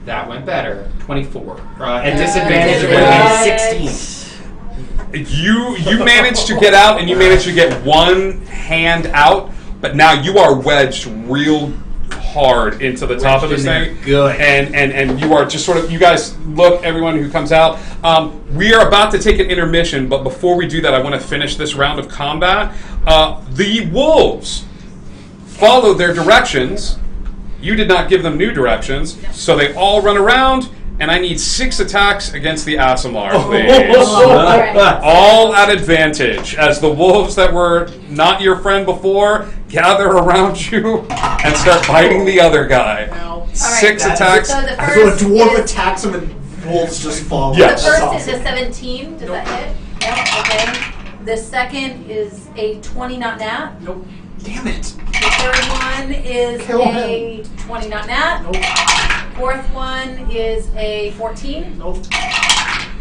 That went better. 24. At disadvantage, it would have been 16. You managed to get out, and you managed to get one hand out, but now you are wedged real hard into the top of this thing. Good. And you are just sort of, you guys look, everyone who comes out. We are about to take an intermission, but before we do that, I want to finish this round of combat. The wolves follow their directions. You did not give them new directions, so they all run around, and I need 6 attacks against the Aasimar, please. All at advantage, as the wolves that were not your friend before gather around you and start biting the other guy. 6 attacks. So the So a first dwarf is attacks him and wolves just fall. Yes. The That's first is awesome. a 17. Does that hit? Yep, okay. The second is a 20 not nat. Nope. Damn it. The third one is Kill a 20 not nat. Nope. Fourth one is a 14. Nope.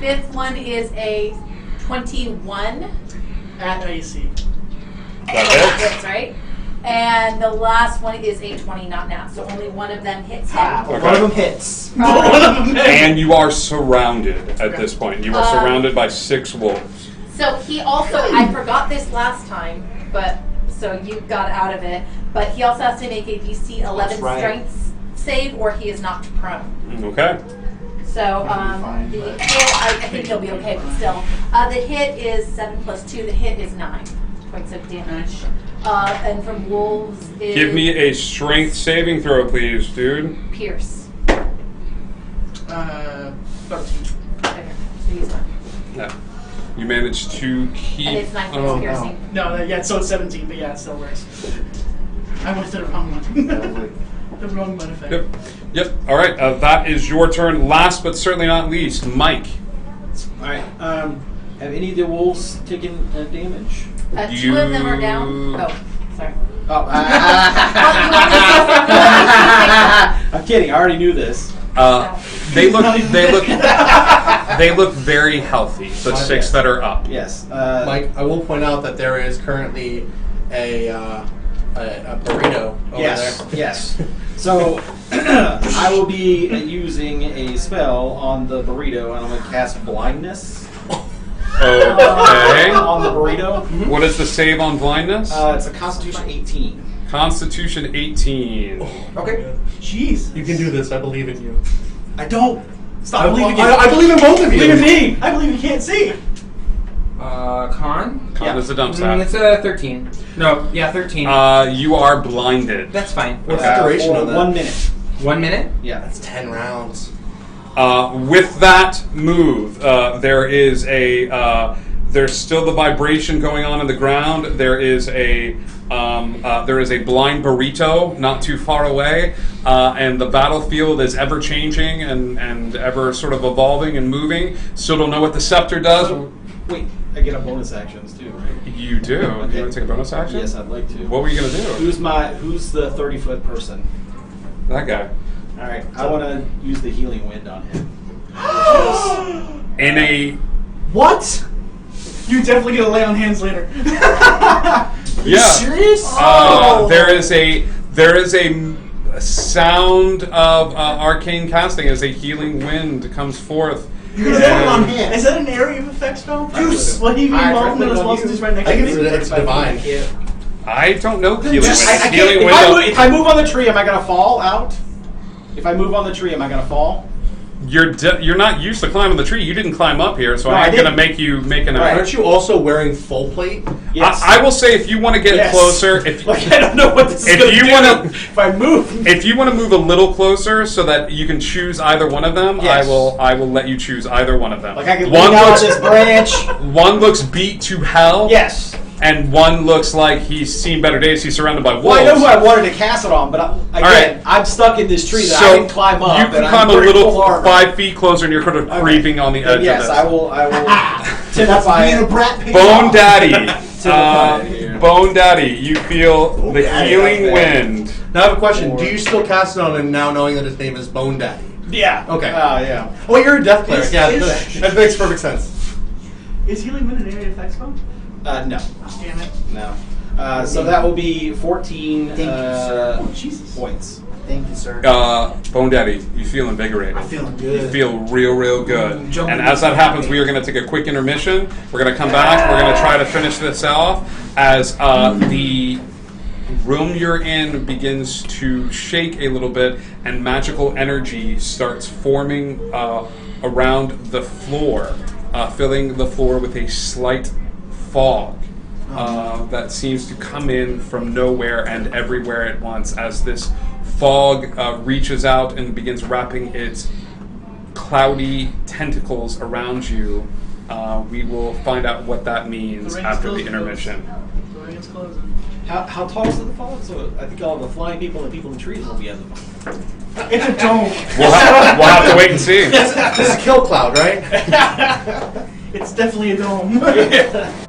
Fifth one is a 21. At AC. That Hits, right? And the last one is a 20 not nat. So only one of them hits him. Okay. One of them hits. And you are surrounded at this point. You are surrounded by 6 wolves. So he also, I forgot this last time, but so you got out of it. But he also has to make a DC 11 That's right. strength save, or he is knocked prone. Okay. So the hit, I think he'll be okay, but still, the hit is 7 plus 2. The hit is 9 points of damage. And from wolves is Give me a strength saving throw, please, dude. Pierce. 13. Okay, so he's done. Yeah. You managed to keep. And it's 9 points piercing. No, yeah, so it's 17, but yeah, it still works. I went to the wrong one. The wrong one effect. Yep. All right. That is your turn. Last but certainly not least, Mike. Alright, have any of the wolves taken damage? 2 of them are down. Oh, sorry. Oh, Oh, I'm kidding. I already knew this. They look very healthy. The 6 that are up. Yes. Mike, I will point out that there is currently a burrito over Yes. there. Yes. So I will be using a spell on the burrito, and I'm going to cast blindness. Okay. On the burrito. What is the save on blindness? It's a Constitution 18. Constitution 18. Okay. Jeez. You can do this. I believe in you. I don't. Stop believing you. I believe in both of you. Believe in me. I believe you can't see. Con? Con is a dump stat. It's a 13. No, yeah, 13. You are blinded. That's fine. What's the duration For on that? 1 minute. 1 minute? Yeah. That's 10 rounds. With that move, there is there's still the vibration going on in the ground. There is a blind burrito not too far away, and the battlefield is ever changing and ever sort of evolving and moving. Still don't know what the scepter does. So, wait, I get a bonus actions too, right? You do. Okay. You want to take a bonus action? Yes, I'd like to. What were you gonna do? Who's the 30-foot person? That guy. All right, I want to use the healing wind on him. In a What? You definitely gonna lay on hands later. yeah. Serious? There is a sound of arcane casting as a healing wind comes forth. You're gonna put it on hand. Is that an area of effect spell? Juice. Will he be Alright, involved in put it it as on well you. since he's right next I to think me? it's divine. I don't know healing wind. I Healing can't, wind. if I move on the tree, am I going to fall out? If I move on the tree, am I going to fall? You're not used to climbing the tree. You didn't climb up here, so No, I'm I going to didn't. make you make an Right. effort. Aren't you also wearing full plate? Yes. I will say if you want to get Yes. closer, if Like, I don't know what this is If going to you do. wanna- If I move. if you want to move a little closer so that you can choose either one of them, Yes. I will let you choose either one of them. Like I can one lean out looks on this branch. one looks beat to hell. Yes. And one looks like he's seen better days. He's surrounded by wolves. Well, I know who I wanted to cast it on, but again, right. I'm stuck in this tree that So I didn't climb up. you can and climb I'm a wearing little full armor. 5 feet closer, and you're kind of creeping on the edge Yes, of this. I will. That's Typify being a it. brat pig. Bone Daddy. Typify it here. Bone Daddy, you feel the Daddy, healing okay. wind. Now I have a question. Do you still cast it on him now knowing that his name is Bone Daddy? Yeah. Okay. Yeah. Oh, you're a death cleric. Is- Yeah, is- that makes perfect sense. Is healing wind an area of effect spell? No. Damn it. No. So that will be 14 Thank you, sir. Oh, Jesus. points. Thank you, sir. Bone Daddy, you feel invigorated. I'm feeling You good. feel real good. Jumping And as that up. happens, we are going to take a quick intermission. We're going to come back. We're going to try to finish this off as the room you're in begins to shake a little bit and magical energy starts forming around the floor, filling the floor with a slight fog. That seems to come in from nowhere and everywhere at once as this fog reaches out and begins wrapping its cloudy tentacles around you. We will find out what that means The ring's after the closing, intermission. The ring's closing. How tall is the fall? So I think all the flying people and the people in the trees will be at the It's a dome. We'll have to wait and see. This is Kill Cloud, right? It's definitely a dome.